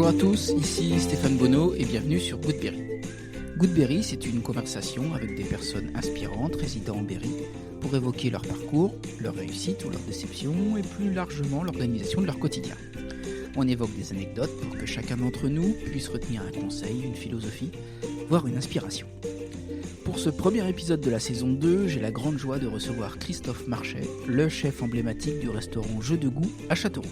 Bonjour à tous, ici Stéphane Bonneau et bienvenue sur Goodberry. Goodberry, c'est une conversation avec des personnes inspirantes résidant en Berry pour évoquer leur parcours, leur réussite ou leur déception et plus largement l'organisation de leur quotidien. On évoque des anecdotes pour que chacun d'entre nous puisse retenir un conseil, une philosophie, voire une inspiration. Pour ce premier épisode de la saison 2, j'ai la grande joie de recevoir Christophe Marchais, le chef emblématique du restaurant Jeux de Goût à Châteauroux.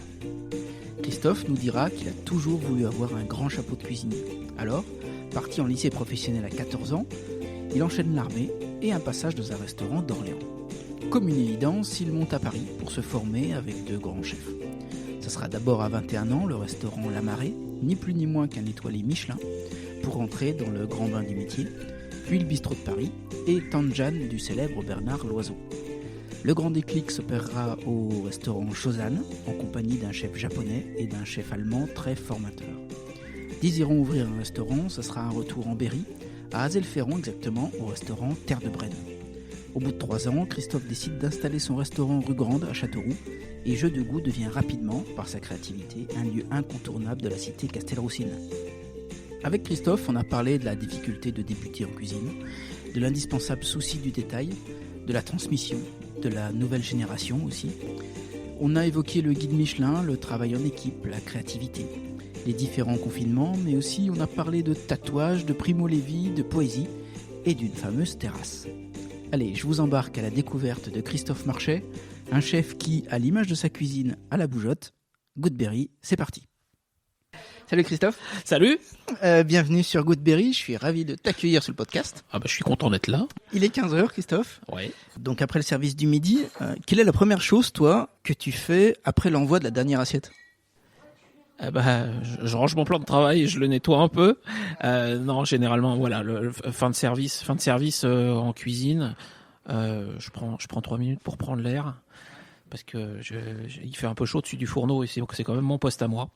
Christophe nous dira qu'il a toujours voulu avoir un grand chapeau de cuisinier. Alors, parti en lycée professionnel à 14 ans, il enchaîne l'armée et un passage dans un restaurant d'Orléans. Comme une évidence, il monte à Paris pour se former avec de grands chefs. Ça sera d'abord à 21 ans le restaurant La Marée, ni plus ni moins qu'un étoilé Michelin, pour entrer dans le grand bain du métier, puis le bistrot de Paris et Tanjan du célèbre Bernard Loiseau. Le grand déclic s'opérera au restaurant Chozan, en compagnie d'un chef japonais et d'un chef allemand très formateur. Désirant ouvrir un restaurant, ce sera un retour en Berry, à Azelferron exactement, au restaurant Terre de Brenne. Au bout de 3 ans, Christophe décide d'installer son restaurant rue Grande à Châteauroux, et Jeux de Goût devient rapidement, par sa créativité, un lieu incontournable de la cité Castelroussine. Avec Christophe, on a parlé de la difficulté de débuter en cuisine, de l'indispensable souci du détail, de la transmission, de la nouvelle génération aussi. On a évoqué le guide Michelin, le travail en équipe, la créativité, les différents confinements, mais aussi on a parlé de tatouage, de Primo Levi, de poésie et d'une fameuse terrasse. Allez, je vous embarque à la découverte de Christophe Marchais, un chef qui, à l'image de sa cuisine à la bougeotte, Goodberry, c'est parti. Salut Christophe. Salut. Bienvenue sur Goodberry, je suis ravi de t'accueillir sur le podcast. Je suis content d'être là. Il est 15h Christophe. Ouais. Donc après le service du midi, quelle est la première chose toi que tu fais après l'envoi de la dernière assiette ? Je range mon plan de travail, je le nettoie un peu. Non, généralement, voilà, le fin de service en cuisine. Je prends 3 minutes pour prendre l'air parce que il fait un peu chaud dessus du fourneau et c'est quand même mon poste à moi.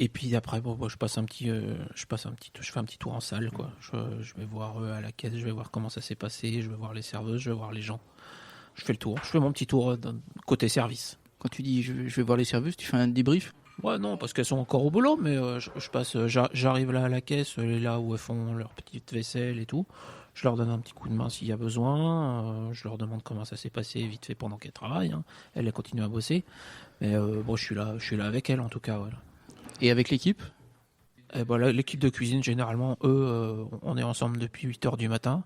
Et puis après, je fais un petit tour en salle, quoi. Je vais voir à la caisse, je vais voir comment ça s'est passé, je vais voir les serveuses, je vais voir les gens. Je fais le tour, je fais mon petit tour côté service. Quand tu dis je vais voir les serveuses, tu fais un débrief ? Ouais, non, parce qu'elles sont encore au boulot, mais j'arrive là à la caisse, là où elles font leur petite vaisselle et tout. Je leur donne un petit coup de main s'il y a besoin. Je leur demande comment ça s'est passé vite fait pendant qu'elles travaillent. Hein. Elles continuent à bosser, mais je suis là avec elles en tout cas. Voilà. Et avec l'équipe ? L'équipe de cuisine, généralement, eux, on est ensemble depuis 8h du matin.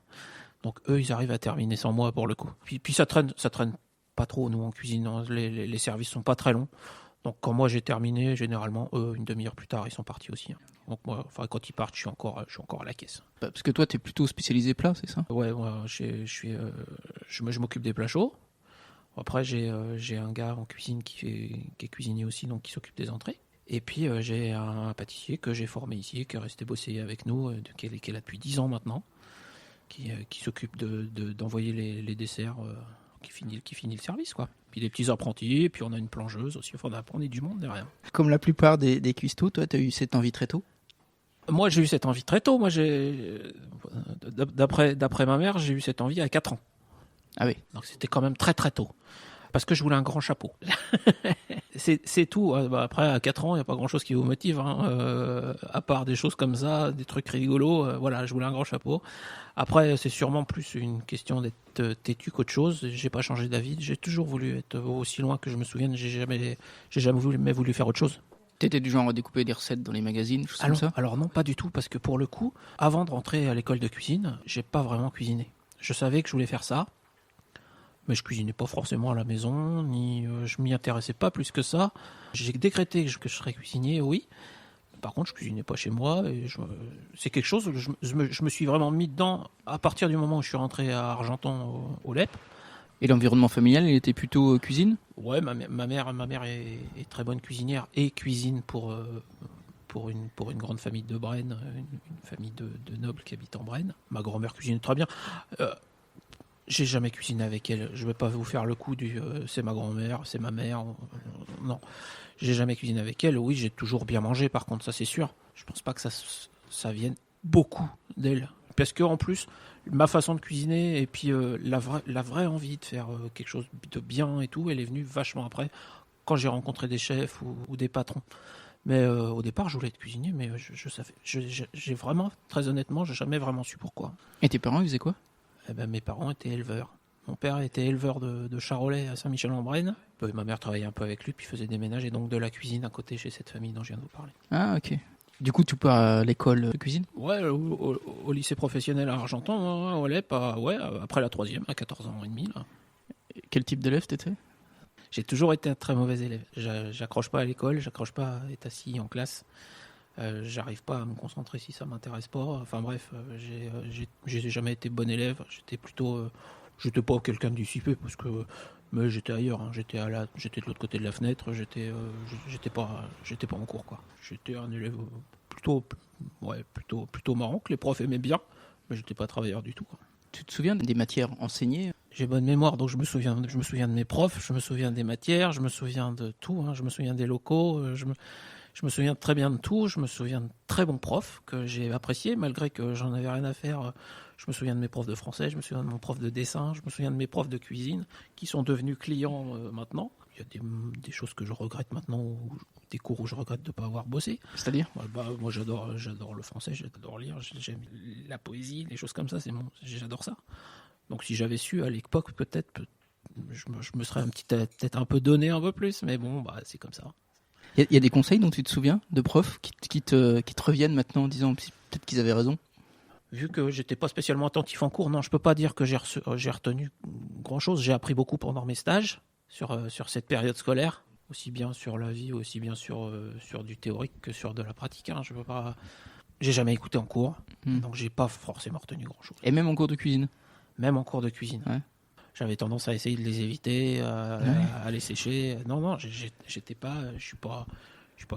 Donc eux, ils arrivent à terminer sans moi pour le coup. Puis ça traîne pas trop, nous, en cuisine. Les services sont pas très longs. Donc quand moi j'ai terminé, généralement, eux, une demi-heure plus tard, ils sont partis aussi. Donc moi, quand ils partent, je suis encore à la caisse. Parce que toi, tu es plutôt spécialisé plat, c'est ça ? Ouais, je m'occupe des plats chauds. Après, j'ai un gars en cuisine qui est cuisinier aussi, donc qui s'occupe des entrées. Et puis j'ai un pâtissier que j'ai formé ici, qui est resté bosser avec nous, qui est là depuis 10 ans maintenant, qui s'occupe d'envoyer les desserts, qui finit le service, quoi. Puis des petits apprentis, puis on a une plongeuse aussi, on est du monde derrière. Comme la plupart des cuistots, toi, tu as eu cette envie très tôt ? Moi, j'ai eu cette envie très tôt. Moi, d'après ma mère, j'ai eu cette envie à 4 ans. Ah oui. Donc c'était quand même très très tôt. Parce que je voulais un grand chapeau. c'est tout. Après, à 4 ans, il n'y a pas grand-chose qui vous motive, hein. À part des choses comme ça, des trucs rigolos. Voilà, je voulais un grand chapeau. Après, c'est sûrement plus une question d'être têtu qu'autre chose. J'ai pas changé d'avis. J'ai toujours voulu être aussi loin que je me souvienne. J'ai jamais voulu faire autre chose. T'étais du genre à découper des recettes dans les magazines, choses comme ça ? Alors non, pas du tout. Parce que pour le coup, avant de rentrer à l'école de cuisine, j'ai pas vraiment cuisiné. Je savais que je voulais faire ça. Mais je cuisinais pas forcément à la maison, ni je m'y intéressais pas plus que ça. J'ai décrété que je serais cuisinier, oui. Par contre, je cuisinais pas chez moi. Et c'est quelque chose que je me suis vraiment mis dedans à partir du moment où je suis rentré à Argentan au LEP. Et l'environnement familial, il était plutôt cuisine ? Ouais, ma mère est très bonne cuisinière et cuisine pour une grande famille de Brenne, une famille de nobles qui habitent en Brenne. Ma grand-mère cuisine très bien. J'ai jamais cuisiné avec elle. Je vais pas vous faire le coup du c'est ma grand-mère, c'est ma mère. Non, j'ai jamais cuisiné avec elle. Oui, j'ai toujours bien mangé. Par contre, ça c'est sûr. Je pense pas que ça vienne beaucoup d'elle. Parce que en plus, ma façon de cuisiner et puis la vraie envie de faire quelque chose de bien et tout, elle est venue vachement après, quand j'ai rencontré des chefs ou des patrons. Mais au départ, je voulais être cuisinier, mais je savais, j'ai vraiment, très honnêtement, j'ai jamais vraiment su pourquoi. Et tes parents, ils faisaient quoi? Eh ben, mes parents étaient éleveurs. Mon père était éleveur de charolais à Saint-Michel-en-Brenne. Ma mère travaillait un peu avec lui, puis faisait des ménages et donc de la cuisine à côté chez cette famille dont je viens de vous parler. Ah, ok. Du coup, tu pars à l'école de cuisine? Ouais, au lycée professionnel à Argentan, au LEP, après la 3e, à 14 ans et demi. Là. Quel type d'élève t'étais? J'ai toujours été un très mauvais élève. J'accroche pas à l'école, j'accroche pas à être assis en classe. J'arrive pas à me concentrer si ça m'intéresse pas. Enfin bref, j'ai jamais été bon élève. J'étais pas quelqu'un de dissipé parce que, mais j'étais ailleurs. Hein. J'étais de l'autre côté de la fenêtre. J'étais pas en cours quoi. J'étais un élève plutôt marrant que les profs aimaient bien, mais j'étais pas travailleur du tout. Quoi. Tu te souviens des matières enseignées? J'ai bonne mémoire, donc je me souviens de mes profs, je me souviens des matières, je me souviens de tout. Hein. Je me souviens des locaux. Je me souviens très bien de tout, je me souviens de très bons profs que j'ai appréciés, malgré que j'en avais rien à faire. Je me souviens de mes profs de français, je me souviens de mon prof de dessin, je me souviens de mes profs de cuisine, qui sont devenus clients maintenant. Il y a des choses que je regrette maintenant, ou des cours où je regrette de ne pas avoir bossé. C'est-à-dire? Moi j'adore le français, j'adore lire, j'aime la poésie, les choses comme ça, j'adore ça. Donc si j'avais su à l'époque, peut-être, je me serais peut-être un peu donné un peu plus, mais bon, c'est comme ça. Il y a des conseils dont tu te souviens, de profs, qui te reviennent maintenant en disant peut-être qu'ils avaient raison? Vu que j'étais pas spécialement attentif en cours, non, je peux pas dire que j'ai retenu grand-chose. J'ai appris beaucoup pendant mes stages sur cette période scolaire, aussi bien sur la vie, aussi bien sur du théorique que sur de la pratique. Hein. Je peux pas. J'ai jamais écouté en cours, donc j'ai pas forcément retenu grand-chose. Et même en cours de cuisine? Même en cours de cuisine. Ouais. J'avais tendance à essayer de les éviter, à les sécher. Non, j'étais pas. Je suis pas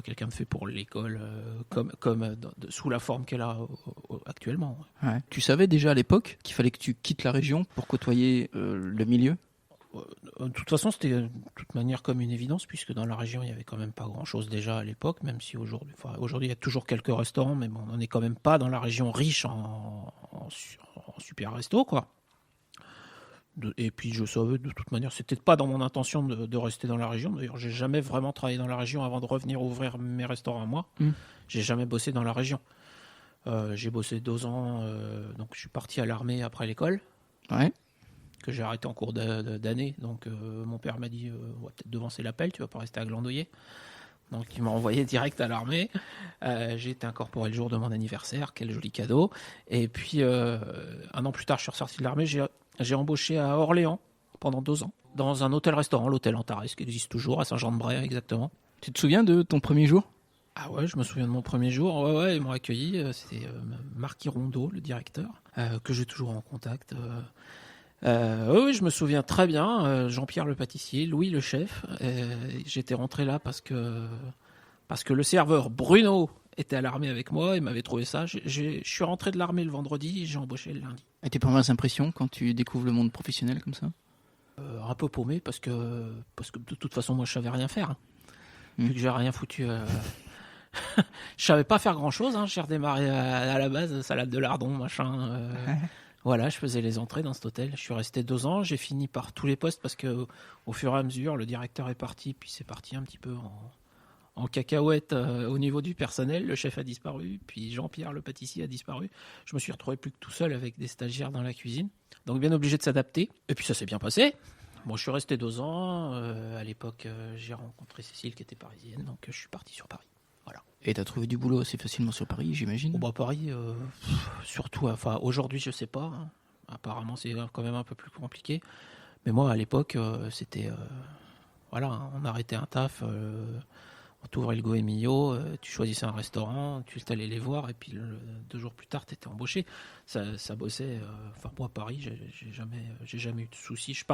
quelqu'un de fait pour l'école sous la forme qu'elle a actuellement. Ouais. Tu savais déjà à l'époque qu'il fallait que tu quittes la région pour côtoyer le milieu? De toute façon, c'était de toute manière comme une évidence, puisque dans la région, il n'y avait quand même pas grand-chose déjà à l'époque, même si aujourd'hui, il y a toujours quelques restaurants, mais bon, on n'est quand même pas dans la région riche en super resto, quoi. Et puis je savais de toute manière, c'était pas dans mon intention de rester dans la région. D'ailleurs, j'ai jamais vraiment travaillé dans la région avant de revenir ouvrir mes restaurants à moi. J'ai jamais bossé dans la région. J'ai bossé 2 ans, donc je suis parti à l'armée après l'école. Ouais. Que j'ai arrêté en cours d'année. Donc mon père m'a dit, on va peut-être devancer l'appel, tu vas pas rester à glandouiller. Donc il m'a envoyé direct à l'armée. J'ai été incorporé le jour de mon anniversaire, quel joli cadeau. Et puis 1 an plus tard, je suis ressorti de l'armée. J'ai embauché à Orléans pendant 2 ans, dans un hôtel-restaurant, l'hôtel Antares, qui existe toujours, à Saint-Jean-de-Bray exactement. Tu te souviens de ton premier jour? Ah ouais, je me souviens de mon premier jour. Ouais, ils m'ont accueilli. C'était Marc Rondeau, le directeur, que j'ai toujours en contact. Oui, je me souviens très bien. Jean-Pierre le pâtissier, Louis le chef. J'étais rentré là parce que le serveur Bruno était à l'armée avec moi et m'avait trouvé ça. Je suis rentré de l'armée le vendredi et j'ai embauché le lundi. Et tes premières impressions quand tu découvres le monde professionnel comme ça? Un peu paumé parce que de toute façon moi je savais rien faire. Hein. Vu que j'ai rien foutu. Je savais pas faire grand chose. Hein. J'ai redémarré à la base, salade de lardon, machin. Voilà, je faisais les entrées dans cet hôtel. Je suis resté 2 ans. J'ai fini par tous les postes parce que au fur et à mesure, le directeur est parti, puis c'est parti un petit peu en cacahuète au niveau du personnel. Le chef a disparu, puis Jean-Pierre le pâtissier a disparu. Je me suis retrouvé plus que tout seul avec des stagiaires dans la cuisine. Donc bien obligé de s'adapter. Et puis ça s'est bien passé. Bon, je suis resté 2 ans. À l'époque, j'ai rencontré Cécile qui était parisienne, donc je suis parti sur Paris. Voilà. Et t'as trouvé du boulot assez facilement sur Paris, j'imagine? Paris, surtout, enfin aujourd'hui je sais pas. Hein. Apparemment c'est quand même un peu plus compliqué. Mais moi à l'époque, c'était... voilà, on arrêtait un taf... on t'ouvrait le Goemio, tu choisissais un restaurant, tu allais les voir, et puis 2 jours plus tard, tu étais embauché. Ça bossait. Enfin, moi, à Paris, j'ai jamais eu de soucis. Je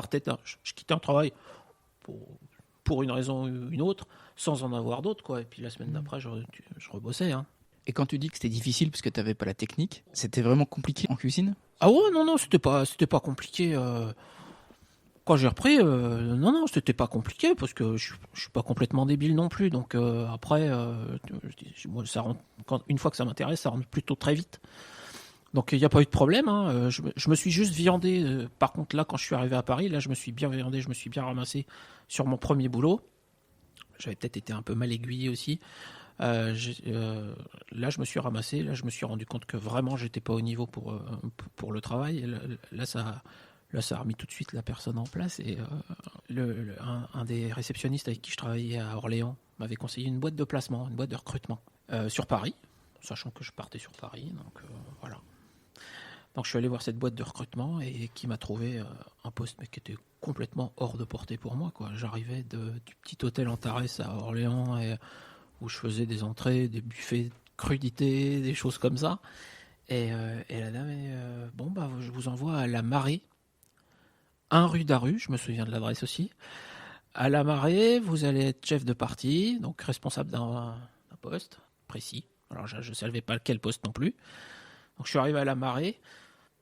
quittais un travail pour une raison ou une autre, sans en avoir d'autres, quoi. Et puis la semaine d'après, je rebossais. Hein. Et quand tu dis que c'était difficile parce que tu n'avais pas la technique, c'était vraiment compliqué en cuisine? Ah ouais, non, c'était pas compliqué. Quand j'ai repris, non, c'était pas compliqué parce que je suis pas complètement débile non plus. Donc après, moi, une fois que ça m'intéresse, ça rentre plutôt très vite. Donc il n'y a pas eu de problème. Hein. Je me suis juste viandé. Par contre, là, quand je suis arrivé à Paris, là, je me suis bien viandé, je me suis bien ramassé sur mon premier boulot. J'avais peut-être été un peu mal aiguillé aussi. Là, je me suis ramassé. Là, je me suis rendu compte que vraiment, j'étais pas au niveau pour le travail. Et là, ça a remis tout de suite la personne en place. Et un des réceptionnistes avec qui je travaillais à Orléans m'avait conseillé une boîte de placement, une boîte de recrutement sur Paris, sachant que je partais sur Paris. Donc voilà. Donc je suis allé voir cette boîte de recrutement et qui m'a trouvé un poste mais qui était complètement hors de portée pour moi, quoi. J'arrivais du petit hôtel Antares à Orléans où je faisais des entrées, des buffets de crudités, des choses comme ça. Et la dame je vous envoie à la Marée, 1 rue Daru, je me souviens de l'adresse aussi. À la Marée, vous allez être chef de partie, donc responsable d'un poste précis. Alors je ne savais pas quel poste non plus. Donc je suis arrivé à la Marée,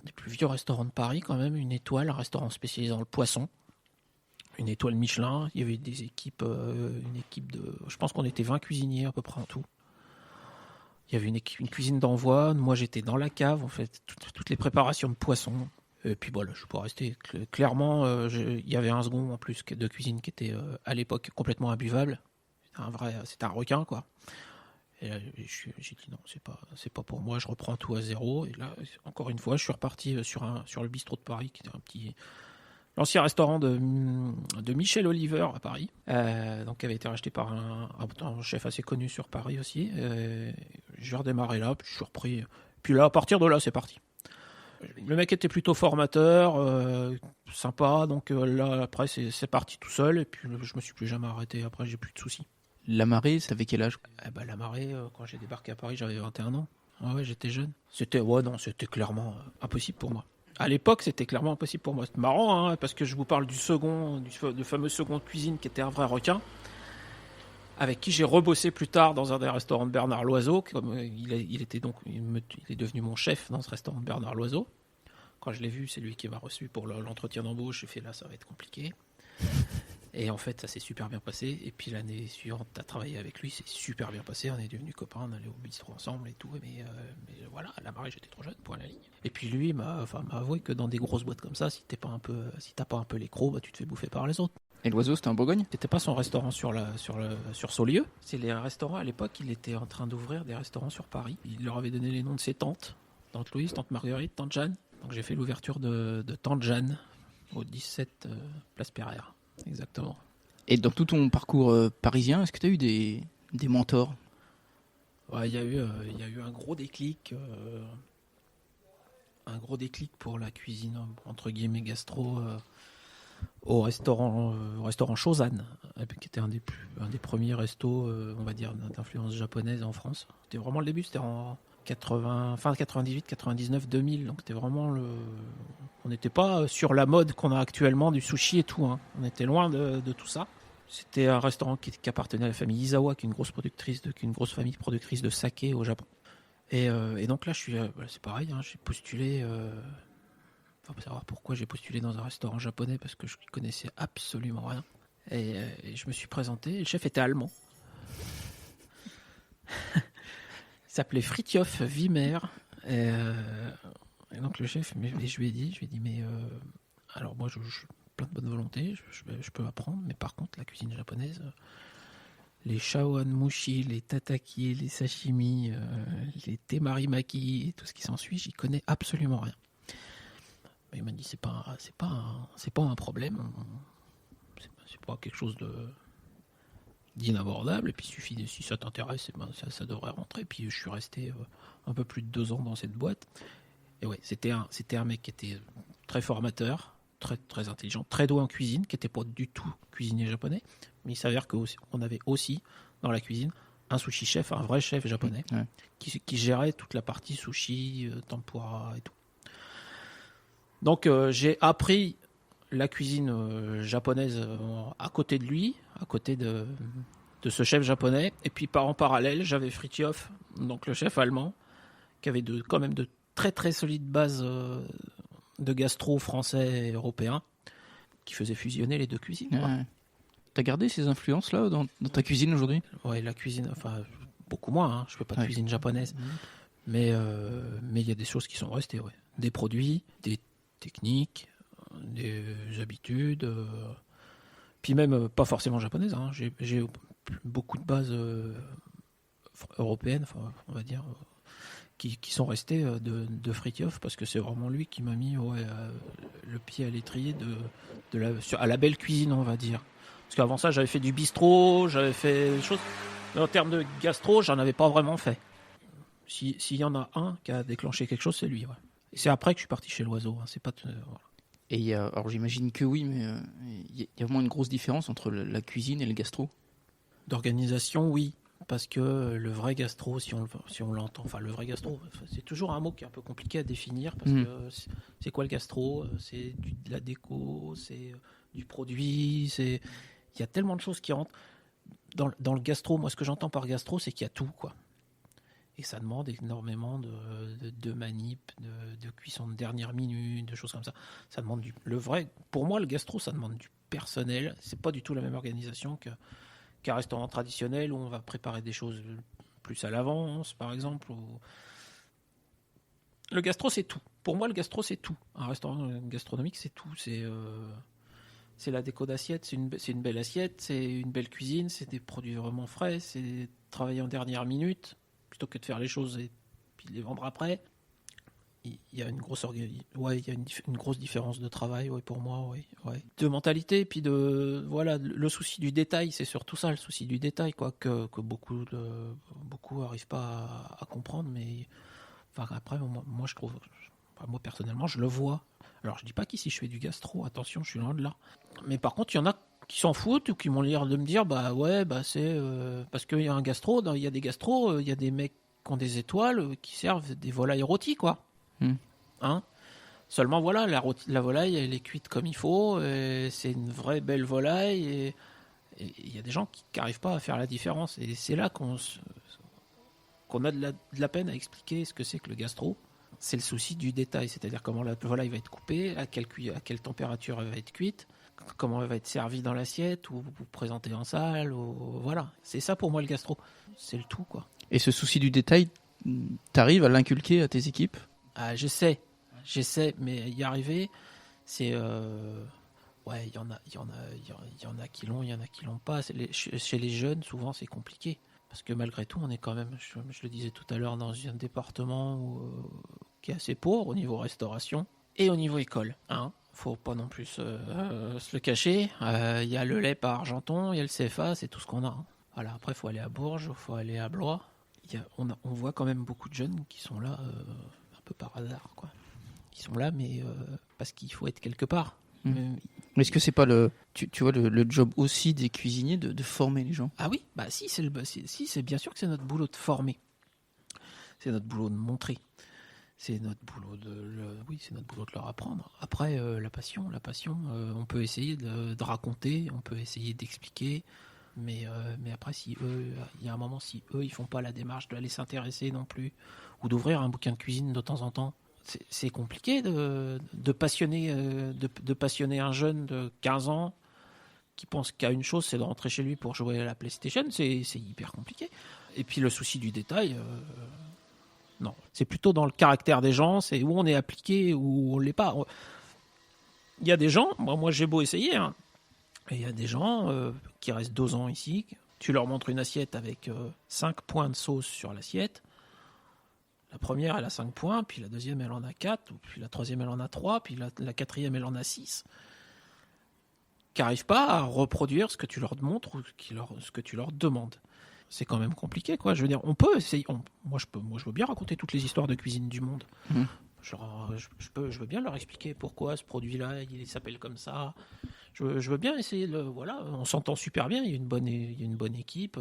des plus vieux restaurants de Paris quand même, une étoile, un restaurant spécialisé dans le poisson, une étoile Michelin. Il y avait des équipes, une équipe de, je pense qu'on était 20 cuisiniers à peu près en tout. Il y avait une cuisine d'envoi. Moi j'étais dans la cave, en fait, toutes les préparations de poisson. Et puis voilà, je suis pas resté. Clairement, il y avait un second en plus de cuisine qui était à l'époque complètement imbuvable. C'était un requin, quoi. Et là, j'ai dit non, c'est pas pour moi, je reprends tout à zéro. Et là, encore une fois, je suis reparti sur le bistrot de Paris, qui était l'ancien restaurant de Michel Oliver à Paris, donc qui avait été racheté par un chef assez connu sur Paris aussi. J'ai redémarré là, puis je suis repris. Puis là, à partir de là, c'est parti. Le mec était plutôt formateur, sympa, donc là, après, c'est parti tout seul, et puis je me suis plus jamais arrêté. Après, j'ai plus de soucis. La Marée, ça avait quel âge? La Marée, quand j'ai débarqué à Paris, j'avais 21 ans. Ah ouais, j'étais jeune. C'était clairement impossible pour moi. À l'époque, c'était clairement impossible pour moi. C'est marrant, hein, parce que je vous parle du fameux second de cuisine qui était un vrai requin, avec qui j'ai rebossé plus tard dans un des restaurants de Bernard Loiseau. Il est devenu mon chef dans ce restaurant de Bernard Loiseau. Quand je l'ai vu, c'est lui qui m'a reçu pour l'entretien d'embauche. J'ai fait là, ça va être compliqué. Et en fait, ça s'est super bien passé. Et puis l'année suivante, tu as travaillé avec lui, c'est super bien passé. On est devenus copains, on allait au bistrot ensemble et tout. Mais voilà, à la Marée, j'étais trop jeune, point à la ligne. Et puis lui m'a avoué que dans des grosses boîtes comme ça, si t'as pas un peu les crocs, tu te fais bouffer par les autres. Et l'Oiseau, c'était en Bourgogne? C'était pas son restaurant sur Saulieu. C'est les restaurants, à l'époque, il était en train d'ouvrir des restaurants sur Paris. Il leur avait donné les noms de ses tantes. Tante Louise, tante Marguerite, tante Jeanne. Donc j'ai fait l'ouverture de tante Jeanne au 17 Place Pereire. Exactement. Et dans tout ton parcours parisien, est-ce que tu as eu des mentors? Ouais, il y a eu un gros déclic. Pour la cuisine, entre guillemets, gastro, au restaurant Shozan, qui était un des premiers restos, on va dire, d'influence japonaise en France. C'était vraiment le début, c'était en fin 98, 99, 2000, donc c'était vraiment on n'était pas sur la mode qu'on a actuellement du sushi et tout, hein. On était loin de tout ça. C'était un restaurant qui appartenait à la famille Izawa, qui est une grosse famille productrice de saké au Japon. Et donc là, c'est pareil, hein, j'ai postulé. Faut savoir pourquoi j'ai postulé dans un restaurant japonais, parce que je ne connaissais absolument rien. Et je me suis présenté, et le chef était allemand. Il s'appelait Fritjof Wimmer. Et donc le chef, je lui ai dit, mais alors moi, je suis plein de bonne volonté, je peux apprendre, mais par contre, la cuisine japonaise, les shawanmushi, les tataki, les sashimi, les temarimaki, et tout ce qui s'ensuit, j'y connais absolument rien. Mais il m'a dit, c'est pas un problème, c'est pas quelque chose d'inabordable, et puis si ça t'intéresse, ça devrait rentrer. Puis je suis resté un peu plus de 2 ans dans cette boîte. Et ouais, c'était un mec qui était très formateur, très, très intelligent, très doué en cuisine, qui n'était pas du tout cuisinier japonais, mais il s'avère qu'on avait aussi dans la cuisine un sushi chef, un vrai chef japonais, ouais. qui gérait toute la partie sushi, tempura et tout. Donc j'ai appris la cuisine japonaise à côté de lui, à côté de ce chef japonais. Et puis en parallèle, j'avais Fritjof, donc le chef allemand, qui avait quand même de très très solides bases de gastro français et européen, qui faisait fusionner les deux cuisines. Ouais. T'as gardé ces influences-là dans ta cuisine aujourd'hui? Ouais, la cuisine, enfin beaucoup moins, hein. Je fais pas de cuisine japonaise. Mais il y a des choses qui sont restées, ouais. Des produits, des techniques, des habitudes, puis même pas forcément japonaises, hein. J'ai beaucoup de bases européennes, on va dire, qui sont restées de Frithiof, parce que c'est vraiment lui qui m'a mis le pied à l'étrier à la belle cuisine, on va dire. Parce qu'avant ça, j'avais fait du bistrot, j'avais fait des choses. Mais en termes de gastro, j'en avais pas vraiment fait. S'il y en a un qui a déclenché quelque chose, c'est lui. Ouais. Et c'est après que je suis parti chez l'Oiseau. Hein. C'est pas voilà. Et alors j'imagine que oui, mais il y a vraiment une grosse différence entre la cuisine et le gastro. D'organisation, oui. Parce que le vrai gastro, si on l'entend, enfin le vrai gastro, c'est toujours un mot qui est un peu compliqué à définir, parce que c'est quoi le gastro ? C'est de la déco, c'est du produit, il y a tellement de choses qui rentrent. Dans le gastro, moi ce que j'entends par gastro, c'est qu'il y a tout, quoi. Et ça demande énormément de manip, de cuisson de dernière minute, de choses comme ça. Ça demande pour moi, le gastro, ça demande du personnel. C'est pas du tout la même organisation qu'un restaurant traditionnel où on va préparer des choses plus à l'avance, par exemple. Le gastro, c'est tout. Pour moi, le gastro, c'est tout. Un restaurant gastronomique, c'est tout. C'est la déco d'assiette, c'est une belle assiette, c'est une belle cuisine, c'est des produits vraiment frais, c'est travailler en dernière minute, plutôt que de faire les choses et puis les vendre après. Il y a une grosse une grosse différence de travail, pour moi, de mentalité, puis le souci du détail, c'est surtout ça, le souci du détail, quoi, que beaucoup n'arrivent pas à comprendre, mais après, moi je trouve, moi personnellement, je le vois. Alors je dis pas qu'ici je fais du gastro, attention, je suis loin de là. Mais par contre, il y en a qui s'en foutent ou qui m'ont l'air de me dire, c'est parce qu'il y a un gastro, il y a des gastros, il y a des mecs qui ont des étoiles qui servent des volailles rôties, quoi. Hein ? Seulement voilà, la volaille elle est cuite comme il faut, c'est une vraie belle volaille, et il y a des gens qui n'arrivent pas à faire la différence, et c'est là qu'on a de la peine à expliquer ce que c'est que le gastro. C'est le souci du détail, c'est-à-dire comment la volaille va être coupée, à quelle température elle va être cuite, comment elle va être servie dans l'assiette ou présentée en salle, voilà. C'est ça pour moi le gastro, c'est le tout, quoi. Et ce souci du détail, t'arrives à l'inculquer à tes équipes ? J'essaie, mais y arriver, c'est il y en a qui l'ont, il y en a qui l'ont pas. Chez les jeunes, souvent c'est compliqué, parce que malgré tout, on est quand même, je le disais tout à l'heure, dans un département qui est assez pauvre au niveau restauration et au niveau école. Faut pas non plus se le cacher. Il y a le LEP à Argenton, il y a le CFA, c'est tout ce qu'on a. Voilà. Après, faut aller à Bourges, faut aller à Blois. On voit quand même beaucoup de jeunes qui sont là. Un peu par hasard, quoi. Ils sont là, mais parce qu'il faut être quelque part. Mais est-ce que c'est pas tu vois le job aussi des cuisiniers de former les gens ? Ah oui, si, c'est bien sûr que c'est notre boulot de former. C'est notre boulot de montrer. C'est notre boulot c'est notre boulot de leur apprendre. Après, la passion, on peut essayer de raconter, on peut essayer d'expliquer. Mais après, si eux, il y a un moment, si eux, ils font pas la démarche d'aller s'intéresser non plus, ou d'ouvrir un bouquin de cuisine de temps en temps, c'est compliqué de passionner un jeune de 15 ans qui pense qu'à une chose, c'est de rentrer chez lui pour jouer à la PlayStation. C'est hyper compliqué. Et puis le souci du détail, non. C'est plutôt dans le caractère des gens, c'est où on est appliqué, où on l'est pas. Il y a des gens, moi j'ai beau essayer, et il y a des gens qui restent 2 ans ici, tu leur montres une assiette avec 5 points de sauce sur l'assiette. La première, elle a 5 points, puis la deuxième, elle en a 4, puis la troisième, elle en a 3, puis la quatrième, elle en a 6. Qui n'arrivent pas à reproduire ce que tu leur montres ou ce que tu leur demandes. C'est quand même compliqué, quoi. Je veux dire, on peut essayer. Moi, je veux bien raconter toutes les histoires de cuisine du monde. Je veux bien leur expliquer pourquoi ce produit-là, il s'appelle comme ça. Je veux bien essayer voilà, on s'entend super bien, il y a une bonne équipe,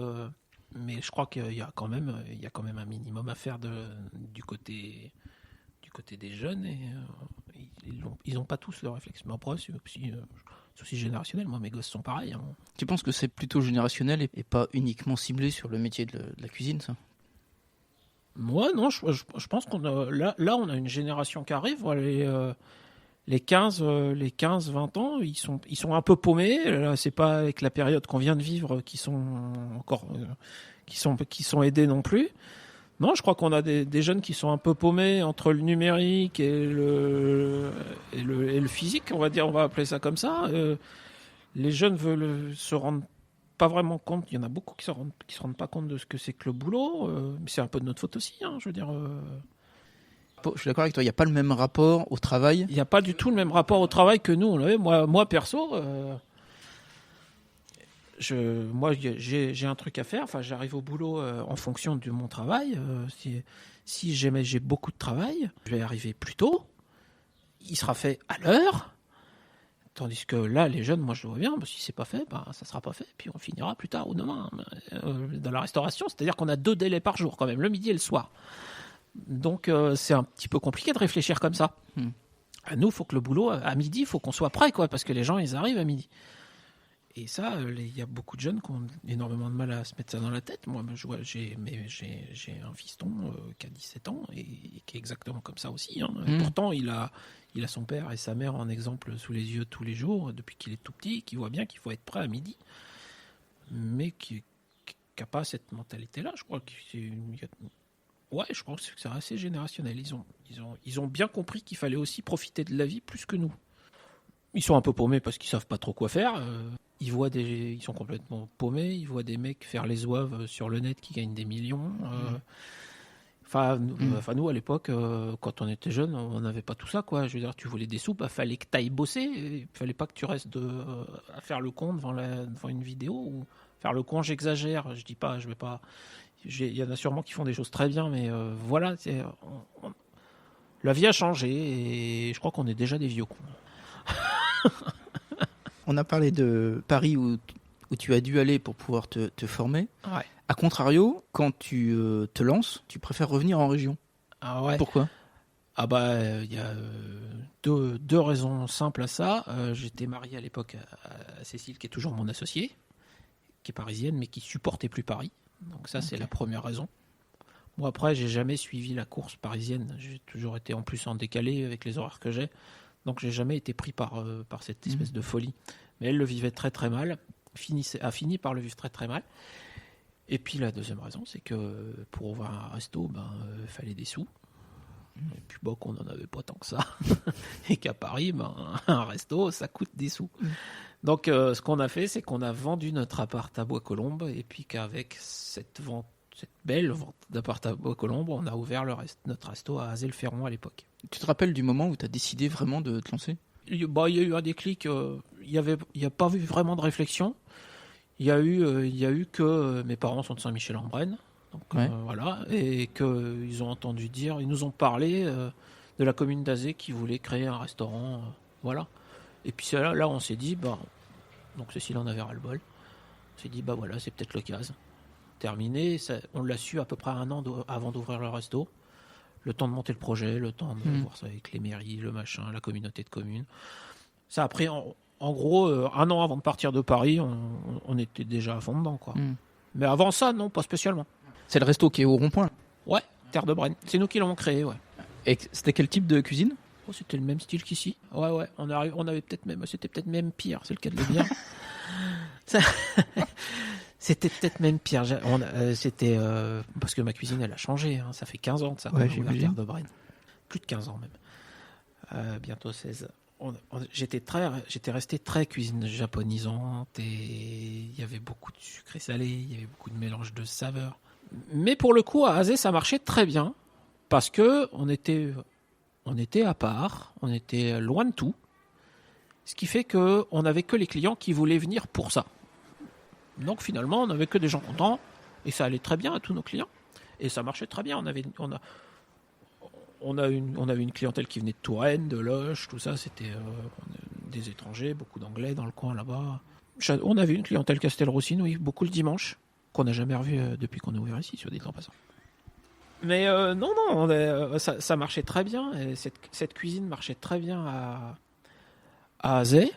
mais je crois qu'il y a quand même un minimum à faire du côté des jeunes, et ils n'ont pas tous le réflexe. Mais après, c'est aussi générationnel. Moi, mes gosses sont pareils. Tu penses que c'est plutôt générationnel et pas uniquement ciblé sur le métier de la cuisine, ça ? Moi, non, je pense qu'on a là, on a une génération qui arrive. Voilà, les 15-20 ans, ils sont un peu paumés. Là, c'est pas avec la période qu'on vient de vivre qui sont aidés non plus. Non, je crois qu'on a des jeunes qui sont un peu paumés entre le numérique et le physique, on va appeler ça comme ça. Les jeunes veulent se rendre pas vraiment compte. Il y en a beaucoup qui se rendent pas compte de ce que c'est que le boulot. Mais c'est un peu de notre faute aussi, hein, je veux dire. Je suis d'accord avec toi, il n'y a pas le même rapport au travail. Il n'y a pas du tout le même rapport au travail que nous, on avait. Moi perso, j'ai un truc à faire. Enfin, j'arrive au boulot en fonction de mon travail. Si j'ai beaucoup de travail, je vais arriver plus tôt. Il sera fait à l'heure. Tandis que là, les jeunes, moi je le vois bien, si c'est pas fait, ça sera pas fait, puis on finira plus tard ou demain. Dans la restauration, c'est-à-dire qu'on a 2 délais par jour quand même, le midi et le soir. Donc c'est un petit peu compliqué de réfléchir comme ça. À nous, il faut que le boulot, à midi, il faut qu'on soit prêt, quoi, parce que les gens, ils arrivent à midi. Et ça, il y a beaucoup de jeunes qui ont énormément de mal à se mettre ça dans la tête. Moi, j'ai un fiston qui a 17 ans et qui est exactement comme ça aussi. Hein. Pourtant, il a son père et sa mère en exemple sous les yeux tous les jours, depuis qu'il est tout petit, qui voit bien qu'il faut être prêt à midi. Mais qui n'a pas cette mentalité-là. Je crois que je crois que c'est assez générationnel. Ils ont bien compris qu'il fallait aussi profiter de la vie plus que nous. Ils sont un peu paumés parce qu'ils savent pas trop quoi faire. Ils sont complètement paumés. Ils voient des mecs faire les zouaves sur le net qui gagnent des millions. Nous, à l'époque, quand on était jeunes, on n'avait pas tout ça, quoi. Je veux dire, tu voulais des sous, fallait que tu ailles bosser. Il fallait pas que tu restes à faire le con devant une vidéo ou faire le con. J'exagère. Je dis pas, je vais pas. Il y en a sûrement qui font des choses très bien, mais voilà. La vie a changé et je crois qu'on est déjà des vieux cons. On a parlé de Paris où tu as dû aller pour pouvoir te former. Ouais. A contrario, quand tu te lances, tu préfères revenir en région. Ah ouais. Pourquoi ? Il y a deux raisons simples à ça. J'étais marié à l'époque à Cécile, qui est toujours mon associée, qui est parisienne, mais qui supportait plus Paris. Donc ça, c'est la première raison. Moi, après, j'ai jamais suivi la course parisienne. J'ai toujours été en plus en décalé avec les horaires que j'ai. Donc, j'ai jamais été pris par cette espèce de folie. Mais elle le vivait très très mal, a fini par le vivre très très mal. Et puis, la deuxième raison, c'est que pour ouvrir un resto, fallait des sous. Et puis, qu'on n'en avait pas tant que ça. Et qu'à Paris, un resto, ça coûte des sous. Donc, ce qu'on a fait, c'est qu'on a vendu notre appart à Bois-Colombes. Et puis, qu'avec cette belle vente d'appart à Bois-Colombes, on a ouvert notre resto à Azel-Ferron à l'époque. Tu te rappelles du moment où tu as décidé vraiment de te lancer ? Il y a eu un déclic. Il n'y a pas eu vraiment de réflexion. Il y a eu que mes parents sont de Saint-Michel-en-Brenne. Donc, voilà. Et qu'ils ont entendu dire, ils nous ont parlé de la commune d'Azé qui voulait créer un restaurant. Voilà. Et puis là, on s'est dit, donc Cécile en avait ras-le-bol. On s'est dit, voilà, c'est peut-être l'occasion. Terminé. On l'a su à peu près 1 an avant d'ouvrir le resto. Le temps de monter le projet, le temps de voir ça avec les mairies, le machin, la communauté de communes. Ça a pris, en gros, 1 an avant de partir de Paris, on était déjà à fond dedans, quoi. Mais avant ça, non, pas spécialement. C'est le resto qui est au rond-point ? Ouais, Terre de Brenne. C'est nous qui l'avons créé, ouais. Et c'était quel type de cuisine ? C'était le même style qu'ici. Ouais. On avait c'était peut-être même pire, c'est le cas de le dire. C'était peut-être même pire. Parce que ma cuisine, elle a changé. Ça fait 15 ans de ça. Ouais, la Terre de Brenne. Plus de 15 ans même. Bientôt 16. J'étais resté très cuisine japonisante et il y avait beaucoup de sucré salé, il y avait beaucoup de mélange de saveurs. Mais pour le coup, à Azé, ça marchait très bien parce que on était à part, on était loin de tout. Ce qui fait qu'on n'avait que les clients qui voulaient venir pour ça. Donc finalement, on n'avait que des gens contents et ça allait très bien à tous nos clients. Et ça marchait très bien. On a eu une clientèle qui venait de Touraine, de Loches, tout ça. C'était des étrangers, beaucoup d'anglais dans le coin là-bas. On avait une clientèle Castelroussine, oui, beaucoup le dimanche, qu'on n'a jamais revu depuis qu'on est ouvert ici, sur des temps passants. Mais ça marchait très bien. Et cette cuisine marchait très bien à Azé.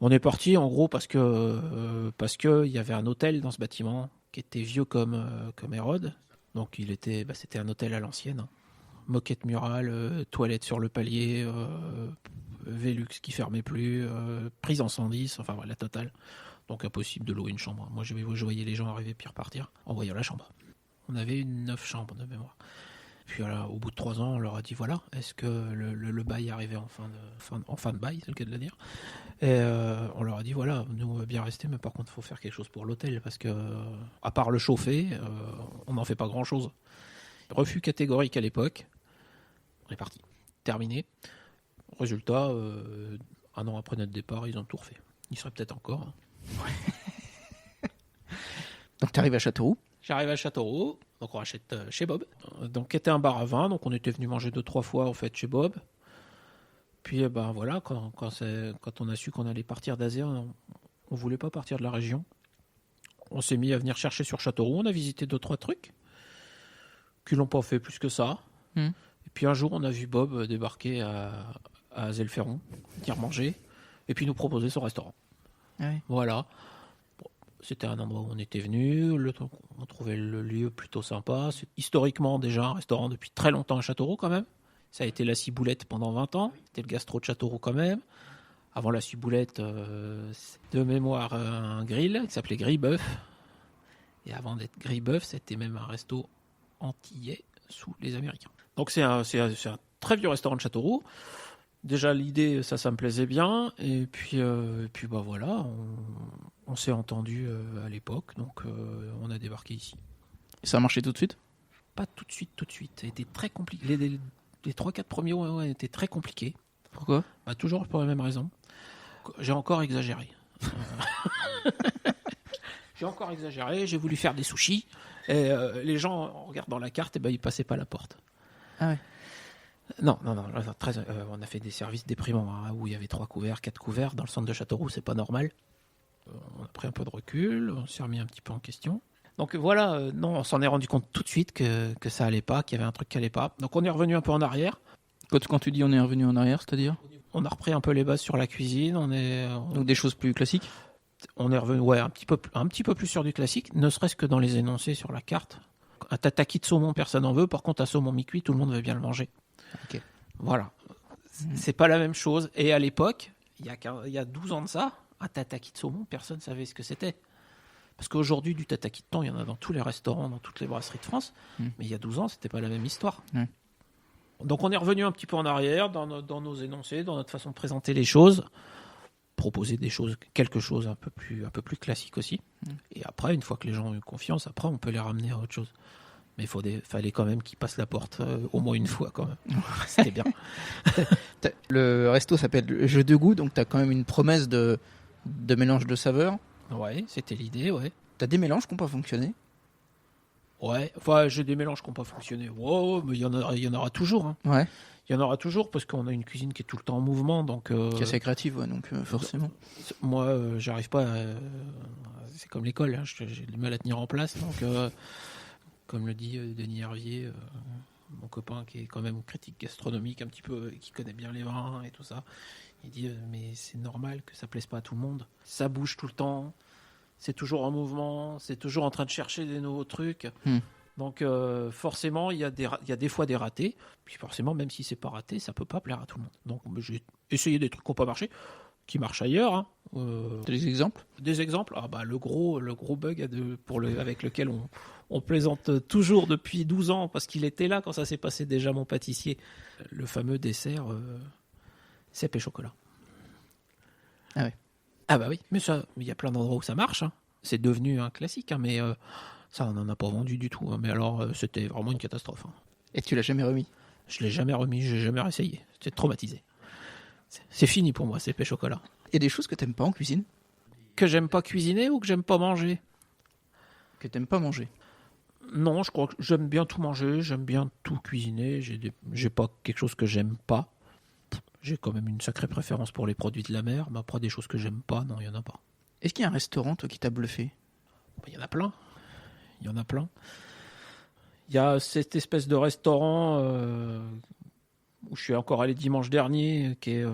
On est parti en gros parce que il y avait un hôtel dans ce bâtiment qui était vieux comme Hérode. Donc c'était un hôtel à l'ancienne. Moquette murale, toilette sur le palier, Velux qui fermait plus, prise en 110, enfin voilà, la totale. Donc impossible de louer une chambre. Moi je voyais les gens arriver puis repartir en voyant la chambre. On avait 9 chambres de mémoire. Puis au bout de 3 ans, on leur a dit voilà, est-ce que le bail arrivait en fin de bail, c'est le cas de le dire. Et on leur a dit voilà, nous on va bien rester, mais par contre il faut faire quelque chose pour l'hôtel parce que à part le chauffer, on n'en fait pas grand-chose. Refus catégorique à l'époque. On est parti. Terminé. Résultat, 1 an après notre départ, ils ont tout refait. Ils seraient peut-être encore. Donc tu arrives à Châteauroux. J'arrive à Châteauroux, donc on rachète chez Bob, donc qui était un bar à vin, donc on était venu manger 2-3 fois en fait chez Bob. Puis voilà, quand on a su qu'on allait partir d'Asie, on voulait pas partir de la région. On s'est mis à venir chercher sur Châteauroux, on a visité 2-3 trucs qui l'ont pas fait plus que ça. Et puis un jour, on a vu Bob débarquer à Zelferron, venir manger, et puis nous proposer son restaurant. Ah oui. Voilà. C'était un endroit où on était venu, on trouvait le lieu plutôt sympa. C'est historiquement déjà un restaurant depuis très longtemps à Châteauroux quand même. Ça a été la Ciboulette pendant 20 ans, c'était le gastro de Châteauroux quand même. Avant la Ciboulette, de mémoire, un grill qui s'appelait Grille-Bœuf. Et avant d'être Grille-Bœuf, c'était même un resto antillais sous les Américains. Donc c'est un très vieux restaurant de Châteauroux. Déjà l'idée, ça me plaisait bien. Et puis voilà, on s'est entendu à l'époque, donc on a débarqué ici. Ça a marché tout de suite ? Pas tout de suite. Ça a été très compliqué. Les 3-4 premiers mois étaient très compliqués. Pourquoi ? Toujours pour la même raison. J'ai encore exagéré. J'ai voulu faire des sushis. Et les gens, en regardant la carte, ils passaient pas la porte. Ah ouais. Non. On a fait des services déprimants où il y avait 3 couverts, 4 couverts. Dans le centre de Châteauroux, c'est pas normal. On a pris un peu de recul, on s'est remis un petit peu en question. Donc voilà, on s'en est rendu compte tout de suite que ça allait pas, qu'il y avait un truc qui allait pas. Donc on est revenu un peu en arrière. Quand tu dis on est revenu en arrière, c'est-à-dire ? On a repris un peu les bases sur la cuisine. Donc des choses plus classiques ? On est revenu un petit peu plus sur du classique, ne serait-ce que dans les énoncés sur la carte. Un tataki de saumon, personne n'en veut. Par contre, un saumon mi-cuit, tout le monde veut bien le manger. Ok. Voilà. C'est pas la même chose. Et à l'époque, il y a 12 ans de ça, un tataki de saumon, personne ne savait ce que c'était. Parce qu'aujourd'hui, du tataki de thon, il y en a dans tous les restaurants, dans toutes les brasseries de France. Mais il y a 12 ans, c'était pas la même histoire. Donc on est revenu un petit peu en arrière dans nos énoncés, dans notre façon de présenter les choses, proposer quelque chose un peu plus classique aussi. Et après, une fois que les gens ont eu confiance, après on peut les ramener à autre chose. Mais fallait quand même qu'ils passent la porte au moins une fois quand même. C'était bien. Le resto s'appelle Jeu de goût, donc tu as quand même une promesse de mélange de saveurs. Ouais, c'était l'idée, ouais. Tu as des mélanges qui n'ont pas fonctionné ? Ouais, enfin j'ai des mélanges qui n'ont pas fonctionné. Wow, mais il y en aura toujours. Hein. Ouais. Il y en aura toujours parce qu'on a une cuisine qui est tout le temps en mouvement. Donc, qui est assez créative, ouais, donc forcément. Moi, j'arrive pas c'est comme l'école, hein, j'ai du mal à tenir en place. Donc, comme le dit Denis Hervier, mon copain qui est quand même critique gastronomique un petit peu, qui connaît bien les vins et tout ça, il dit mais c'est normal que ça plaise pas à tout le monde. Ça bouge tout le temps, c'est toujours en mouvement, c'est toujours en train de chercher des nouveaux trucs. Donc forcément, il y a des fois des ratés. Puis forcément, même si c'est pas raté, ça peut pas plaire à tout le monde. Donc j'ai essayé des trucs qui n'ont pas marché, qui marchent ailleurs. Hein. Des exemples ? Des exemples. Le gros bug avec lequel on plaisante toujours depuis 12 ans, parce qu'il était là quand ça s'est passé déjà, mon pâtissier. Le fameux dessert cèpe et chocolat. Ah ouais. Ah bah oui, mais ça, il y a plein d'endroits où ça marche. Hein. C'est devenu un classique, hein, mais ça, on n'en a pas vendu du tout. Hein. Mais alors, c'était vraiment une catastrophe. Hein. Et tu l'as jamais remis ? Je l'ai jamais remis, j'ai jamais réessayé. J'étais traumatisé. C'est fini pour moi, cèpe et chocolat. Il y a des choses que t'aimes pas en cuisine ? Que j'aime pas cuisiner ou que j'aime pas manger ? Que t'aimes pas manger ? Non, je crois que j'aime bien tout manger, j'aime bien tout cuisiner. J'ai pas quelque chose que j'aime pas. J'ai quand même une sacrée préférence pour les produits de la mer, mais après des choses que j'aime pas, non, il y en a pas. Est-ce qu'il y a un restaurant, toi, qui t'a bluffé ? Il y en a plein. Il y a cette espèce de restaurant où je suis encore allé dimanche dernier, qui est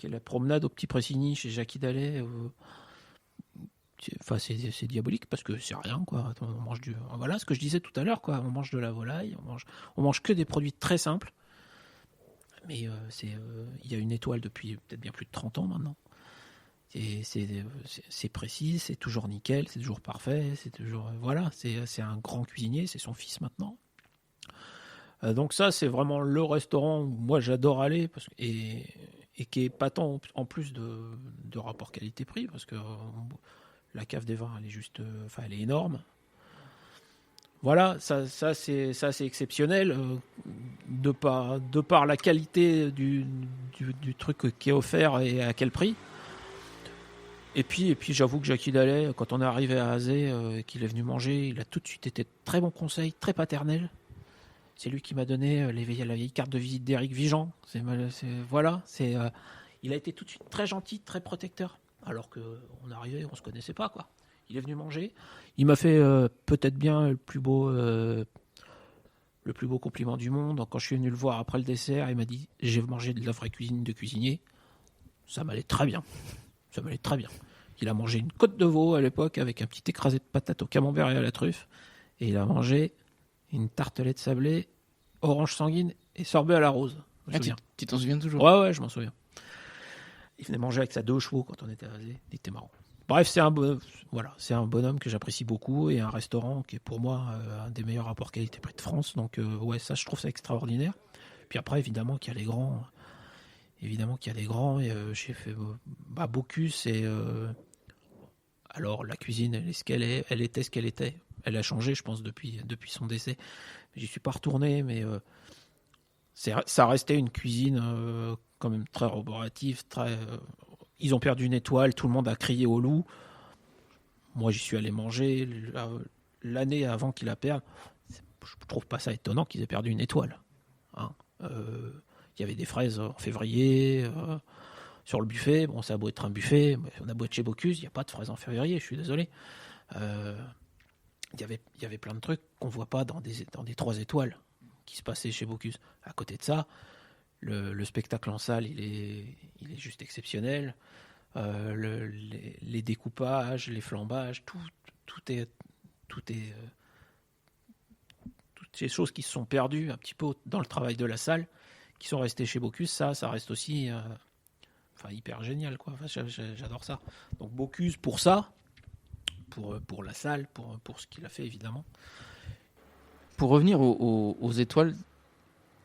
la promenade au Petit Pressigny chez Jackie Dallet. Enfin, c'est diabolique parce que c'est rien, quoi. On mange voilà ce que je disais tout à l'heure, quoi. On mange de la volaille, on mange que des produits très simples. Mais il y a une étoile depuis peut-être bien plus de 30 ans maintenant. Et c'est précis, c'est toujours nickel, c'est toujours parfait, c'est toujours voilà, c'est un grand cuisinier, c'est son fils maintenant. Donc ça, c'est vraiment le restaurant où moi j'adore aller et qui est patent en plus de rapport qualité-prix parce que la cave des vins, elle est juste, elle est énorme. Voilà, ça c'est exceptionnel de par la qualité du truc qui est offert et à quel prix. Et puis j'avoue que Jackie Dallet, quand on est arrivé à Azé, qu'il est venu manger, il a tout de suite été très bon conseil, très paternel. C'est lui qui m'a donné la vieille carte de visite d'Éric Vigeant. Il a été tout de suite très gentil, très protecteur. Alors qu'on arrivait, on se connaissait pas, quoi. Il est venu manger. Il m'a fait peut-être bien le plus beau compliment du monde. Quand je suis venu le voir après le dessert, il m'a dit « J'ai mangé de la vraie cuisine de cuisinier ». Ça m'allait très bien. Il a mangé une côte de veau à l'époque avec un petit écrasé de patates au camembert et à la truffe. Et il a mangé une tartelette sablée, orange sanguine et sorbet à la rose. Tu t'en souviens toujours? Ouais, je m'en souviens. Il venait manger avec sa 2 chevaux quand on était à Azé. Il était marrant. Bref, c'est un bonhomme que j'apprécie beaucoup et un restaurant qui est pour moi un des meilleurs rapports qualité-prix de France. Donc ça, je trouve ça extraordinaire. Puis après, évidemment qu'il y a les grands. Et j'ai fait Bocuse et alors la cuisine, elle est ce qu'elle est. Elle était ce qu'elle était. Elle a changé, je pense, depuis son décès. J'y suis pas retourné, mais ça restait une cuisine quand même très roborative. Ils ont perdu une étoile, tout le monde a crié au loup. Moi, j'y suis allé manger l'année avant qu'ils la perdent. Je trouve pas ça étonnant qu'ils aient perdu une étoile. Hein. Il y avait des fraises en février sur le buffet. Bon, ça a beau être un buffet, mais on a beau être chez Bocuse, il n'y a pas de fraises en février, je suis désolé. Il y avait plein de trucs qu'on ne voit pas dans des 3 étoiles qui se passaient chez Bocuse. À côté de ça, le spectacle en salle, il est juste exceptionnel. Les découpages, les flambages, toutes ces choses qui se sont perdues un petit peu dans le travail de la salle, qui sont restées chez Bocuse, ça reste aussi hyper génial, quoi. J'adore ça. Donc Bocuse pour ça, pour la salle, pour ce qu'il a fait évidemment. Pour revenir aux étoiles,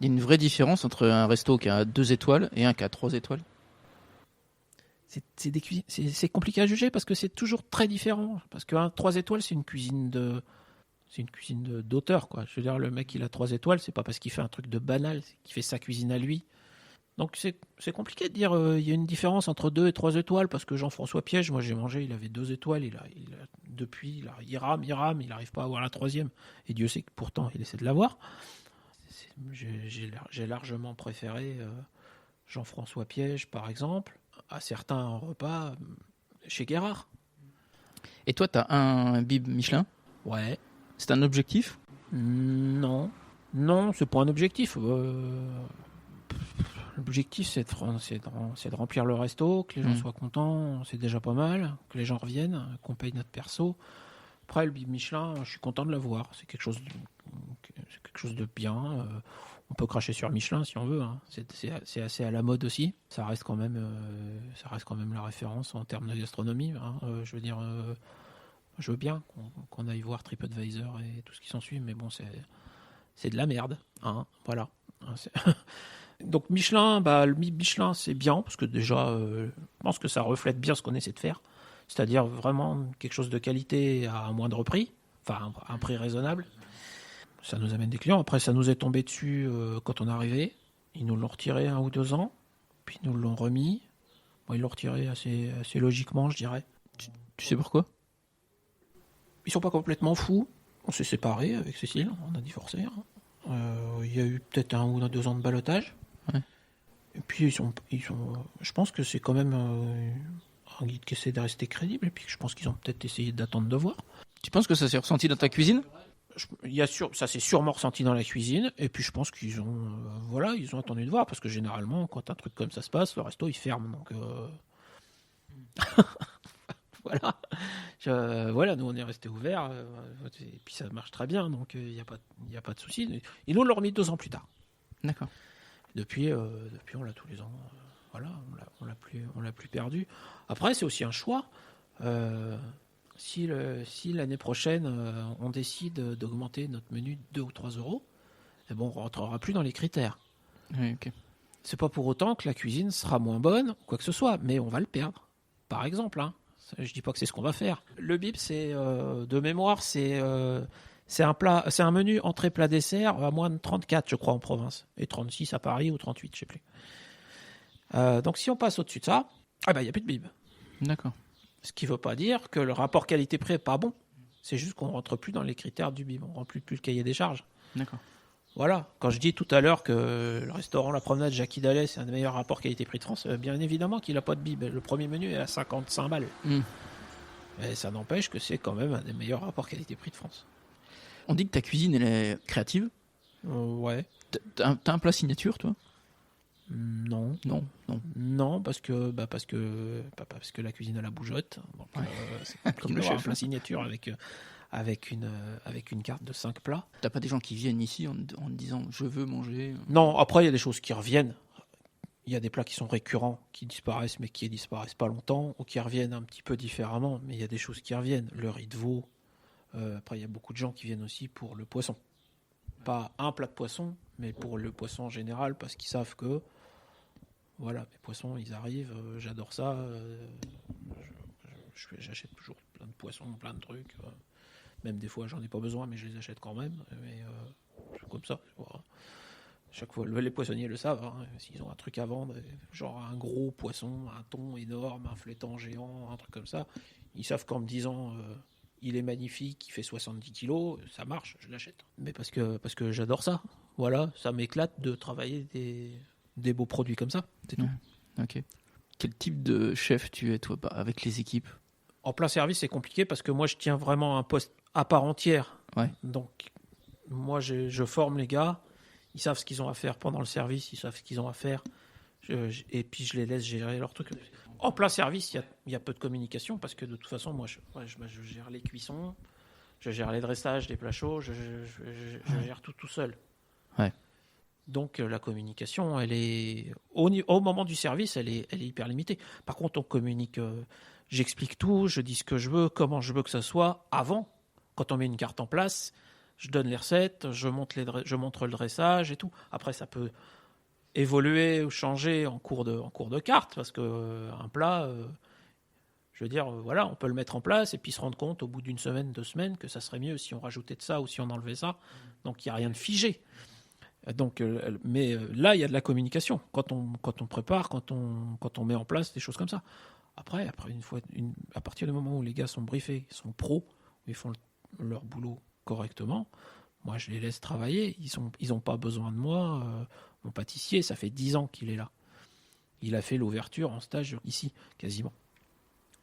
il y a une vraie différence entre un resto qui a 2 étoiles et un qui a 3 étoiles. C'est compliqué à juger parce que c'est toujours très différent. Parce que 3 étoiles, c'est une cuisine d'auteur, quoi. Je veux dire, le mec, il a 3 étoiles, c'est pas parce qu'il fait un truc de banal, c'est qu'il fait sa cuisine à lui. Donc c'est compliqué de dire il y a une différence entre 2 et 3 étoiles parce que Jean-François Piège, moi j'ai mangé, il avait 2 étoiles, depuis il rame, il n'arrive pas à avoir la 3e et Dieu sait que pourtant il essaie de l'avoir. J'ai largement préféré Jean-François Piège par exemple à certains repas chez Guérard. Et toi tu as un bib Michelin? Ouais. C'est un objectif? Non, c'est pas un objectif. L'objectif, c'est de remplir le resto, que les gens soient contents, c'est déjà pas mal, que les gens reviennent, qu'on paye notre perso. Après, le bib Michelin, je suis content de l'avoir. C'est quelque chose de bien. On peut cracher sur Michelin si on veut. Hein. C'est assez à la mode aussi. Ça reste quand même la référence en termes de gastronomie. Hein. Je veux dire, je veux bien qu'on aille voir TripAdvisor et tout ce qui s'ensuit, mais bon, c'est de la merde. Hein. Voilà. Donc Michelin, le Michelin c'est bien parce que déjà je pense que ça reflète bien ce qu'on essaie de faire, c'est-à-dire vraiment quelque chose de qualité à un moindre prix, enfin un prix raisonnable. Ça nous amène des clients. Après ça nous est tombé dessus quand on est arrivé, ils nous l'ont retiré 1 ou 2 ans, puis ils nous l'ont remis. Bon, ils l'ont retiré assez logiquement, je dirais. Tu sais pourquoi? Ils sont pas complètement fous. On s'est séparés avec Cécile, on a divorcé. Hein. Il y a eu peut-être 1 ou 2 ans de ballottage. Ouais. Et puis je pense que c'est quand même un guide qui essaie de rester crédible. Et puis je pense qu'ils ont peut-être essayé d'attendre de voir. Tu penses que ça s'est ressenti dans ta cuisine? Ça s'est sûrement ressenti dans la cuisine. Et puis je pense qu'ils ont attendu de voir parce que généralement quand un truc comme ça se passe, le resto il ferme. Donc voilà. Nous on est resté ouverts et puis ça marche très bien. Donc il y a pas de souci. Ils nous l'ont remis 2 ans plus tard. D'accord. Depuis on l'a tous les ans. On l'a plus perdu. Après, c'est aussi un choix. Si l'année prochaine, on décide d'augmenter notre menu de 2 ou 3 euros, eh bon, on rentrera plus dans les critères. Oui, ok. C'est pas pour autant que la cuisine sera moins bonne, quoi que ce soit, mais on va le perdre. Par exemple, hein. Je dis pas que c'est ce qu'on va faire. Le bib, c'est de mémoire, c'est un menu entrée plat dessert à moins de 34, je crois, en province, et 36 à Paris ou 38, je sais plus. Donc si on passe au-dessus de ça, il n'y a plus de bib. D'accord. Ce qui ne veut pas dire que le rapport qualité-prix n'est pas bon. C'est juste qu'on ne rentre plus dans les critères du bib. On ne remplit plus le cahier des charges. D'accord. Voilà. Quand je dis tout à l'heure que le restaurant La Promenade Jackie Dallet, c'est un des meilleurs rapports qualité-prix de France, bien évidemment qu'il n'a pas de bib. Le premier menu est à 55 balles. Mais ça n'empêche que c'est quand même un des meilleurs rapports qualité-prix de France. On dit que ta cuisine, elle est créative. Ouais. T'as un plat signature, toi? Non. Non, parce que la cuisine à la bougeotte. Donc, ouais. C'est comme le chef, plat signature avec une carte de 5 plats. T'as pas des gens qui viennent ici en disant je veux manger? Non, après il y a des choses qui reviennent. Il y a des plats qui sont récurrents, qui disparaissent, mais qui disparaissent pas longtemps, ou qui reviennent un petit peu différemment, mais il y a des choses qui reviennent. Le riz de veau. Après, il y a beaucoup de gens qui viennent aussi pour le poisson. Pas un plat de poisson, mais pour le poisson en général, parce qu'ils savent que voilà, mes poissons, ils arrivent, j'adore ça. J'achète toujours plein de poissons, plein de trucs. Même des fois, j'en ai pas besoin, mais je les achète quand même. Mais c'est comme ça. Voilà. Chaque fois, les poissonniers le savent. Hein, s'ils ont un truc à vendre, genre un gros poisson, un thon énorme, un flétan géant, un truc comme ça, ils savent qu'en me disant il est magnifique, il fait 70 kilos, ça marche, je l'achète. Mais parce que j'adore ça. Voilà, ça m'éclate de travailler des beaux produits comme ça, c'est tout. Ok. Quel type de chef tu es, toi, avec les équipes? En plein service, c'est compliqué parce que moi, je tiens vraiment un poste à part entière. Ouais. Donc, moi, je forme les gars. Ils savent ce qu'ils ont à faire pendant le service. Ils savent ce qu'ils ont à faire. Et puis, je les laisse gérer leur truc. En plein service, il y a peu de communication parce que de toute façon, moi, je gère les cuissons, je gère les dressages, les plats chauds, je gère tout seul. Ouais. Donc la communication, elle est au moment du service, elle est hyper limitée. Par contre, on communique, j'explique tout, je dis ce que je veux, comment je veux que ça soit. Avant, quand on met une carte en place, je donne les recettes, je montre le dressage et tout. Après, ça peut évoluer ou changer en cours de carte parce que un plat, je veux dire, voilà, on peut le mettre en place et puis se rendre compte au bout d'une semaine, 2 semaines que ça serait mieux si on rajoutait de ça ou si on enlevait ça. Donc il n'y a rien de figé. Donc, mais là, il y a de la communication quand on prépare, quand on met en place des choses comme ça. Après à partir du moment où les gars sont briefés, ils sont pros, ils font leur boulot correctement, moi je les laisse travailler. Ils ont pas besoin de moi. Mon pâtissier, ça fait 10 ans qu'il est là. Il a fait l'ouverture en stage ici, quasiment.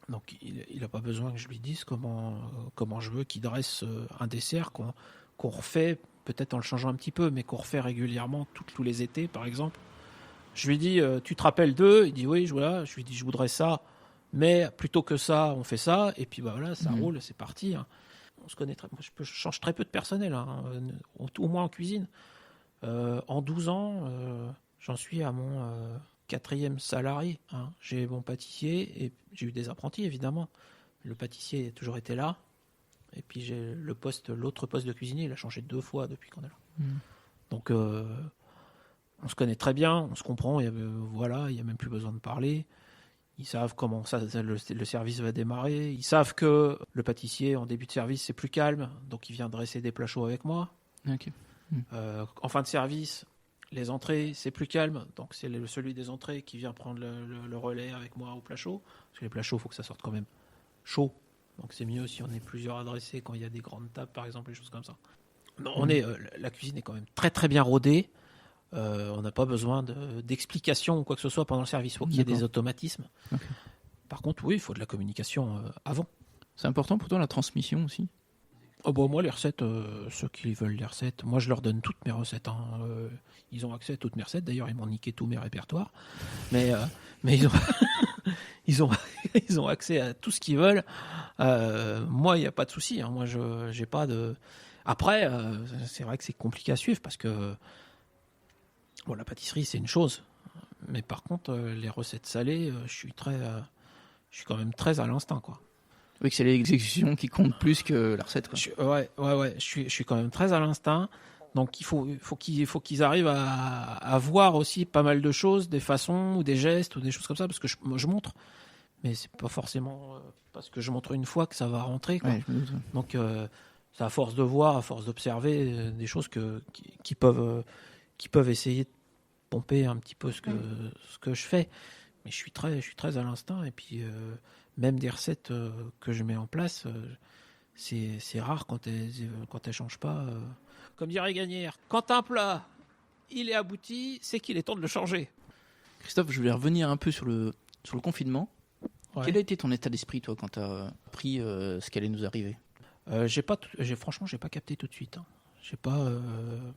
Donc il n'a pas besoin que je lui dise comment je veux qu'il dresse un dessert qu'on refait, peut-être en le changeant un petit peu, mais qu'on refait régulièrement tous les étés, par exemple. Je lui dis, tu te rappelles d'eux? Il dit oui, voilà. Je lui dis, je voudrais ça, mais plutôt que ça, on fait ça, et puis bah, voilà, ça roule, c'est parti. Hein. On se connaît moi, je change très peu de personnel, hein, au moins en cuisine. En 12 ans, j'en suis à mon 4e salarié. Hein. J'ai mon pâtissier, et j'ai eu des apprentis, évidemment. Le pâtissier a toujours été là. Et puis j'ai l'autre poste de cuisinier, il a changé 2 fois depuis qu'on est là. Donc on se connaît très bien, on se comprend, voilà, il n'y a même plus besoin de parler. Ils savent comment le service va démarrer. Ils savent que le pâtissier, en début de service, c'est plus calme, donc il vient dresser des plats chauds avec moi. Ok. En fin de service, les entrées, c'est plus calme, donc c'est celui des entrées qui vient prendre le relais avec moi au plat chaud. Parce que les plats chauds, il faut que ça sorte quand même chaud. Donc c'est mieux si on est plusieurs adressés quand il y a des grandes tables, par exemple, des choses comme ça. Non, la cuisine est quand même très très bien rodée. On n'a pas besoin d'explications ou quoi que ce soit pendant le service. Il faut qu'il y ait des automatismes. Okay. Par contre, oui, il faut de la communication avant. C'est important pour toi la transmission aussi? Moi, les recettes, ceux qui veulent les recettes, moi je leur donne toutes mes recettes. Hein. Ils ont accès à toutes mes recettes. D'ailleurs, ils m'ont niqué tous mes répertoires. Mais ils ont accès à tout ce qu'ils veulent. Moi, il n'y a pas de souci. Hein. Moi, j'ai pas de. Après, c'est vrai que c'est compliqué à suivre parce que la pâtisserie, c'est une chose. Mais par contre, les recettes salées, je suis quand même très à l'instinct, quoi. Oui, que c'est l'exécution qui compte plus que la recette, quoi. Ouais. Je suis quand même très à l'instinct. Donc il faut qu'ils arrivent à voir aussi pas mal de choses, des façons ou des gestes ou des choses comme ça, parce que moi, je montre, mais c'est pas forcément parce que je montre une fois que ça va rentrer, quoi. Ouais, je me doute. Donc c'est à force de voir, à force d'observer des choses qui peuvent essayer de pomper un petit peu ce que je fais. Mais je suis très à l'instinct, et puis même des recettes que je mets en place, c'est rare quand elles changent pas. Comme dirait Gagnère, quand un plat il est abouti, c'est qu'il est temps de le changer. Christophe, je voulais revenir un peu sur le confinement. Ouais. Quel a été ton état d'esprit, toi, quand tu as appris ce qui allait nous arriver? Franchement, j'ai pas capté tout de suite. Hein. J'ai pas.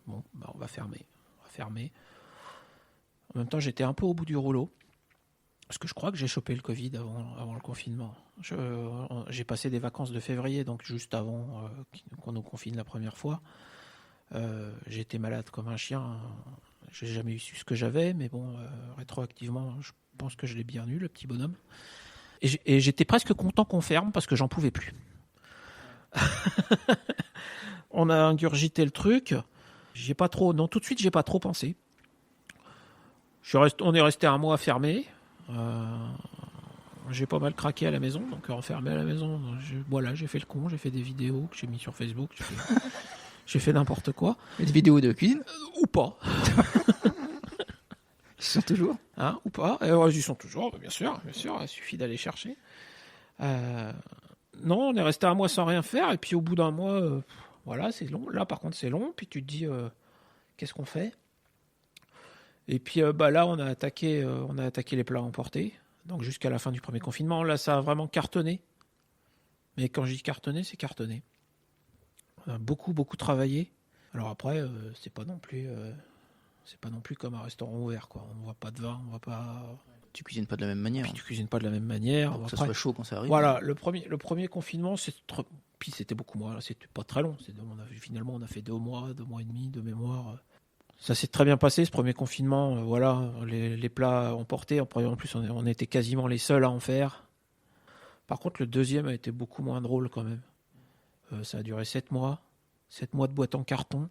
Bon, bah on va fermer. En même temps, j'étais un peu au bout du rouleau. Parce que je crois que j'ai chopé le Covid avant le confinement. J'ai passé des vacances de février, donc juste avant qu'on nous confine la première fois. J'étais malade comme un chien. J'ai jamais su ce que j'avais, mais bon, rétroactivement, je pense que je l'ai bien eu, le petit bonhomme. Et j'étais presque content qu'on ferme parce que j'en pouvais plus. On a ingurgité le truc. Tout de suite, j'ai pas trop pensé. On est resté un mois fermé. J'ai pas mal craqué à la maison, donc enfermé à la maison. J'ai fait le con, j'ai fait des vidéos que j'ai mis sur Facebook. J'ai fait n'importe quoi. Des vidéos de cuisine Ou pas. Ils sont toujours Ou pas. Ils sont toujours, bien sûr. Il suffit d'aller chercher. Non, on est resté un mois sans rien faire, et puis au bout d'un mois, voilà, c'est long. Là, par contre, c'est long. Puis tu te dis, qu'est-ce qu'on fait? Et puis là, on a attaqué les plats emportés. Donc jusqu'à la fin du premier confinement, là, ça a vraiment cartonné. Mais quand je dis cartonné, c'est cartonné. On a beaucoup travaillé. Alors après, c'est pas non plus comme un restaurant ouvert, quoi. On ne voit pas de vin, on voit pas. Tu cuisines pas de la même manière. Puis tu cuisines pas de la même manière. Pour que ça soit chaud quand ça arrive. Voilà, le premier confinement, puis c'était beaucoup moins. C'était pas très long. Finalement, on a fait 2 mois et demi de mémoire. Ça s'est très bien passé, ce premier confinement. Voilà, les plats emportés. En plus, on était quasiment les seuls à en faire. Par contre, le deuxième a été beaucoup moins drôle quand même. Ça a duré 7 mois. 7 mois de boîte en carton.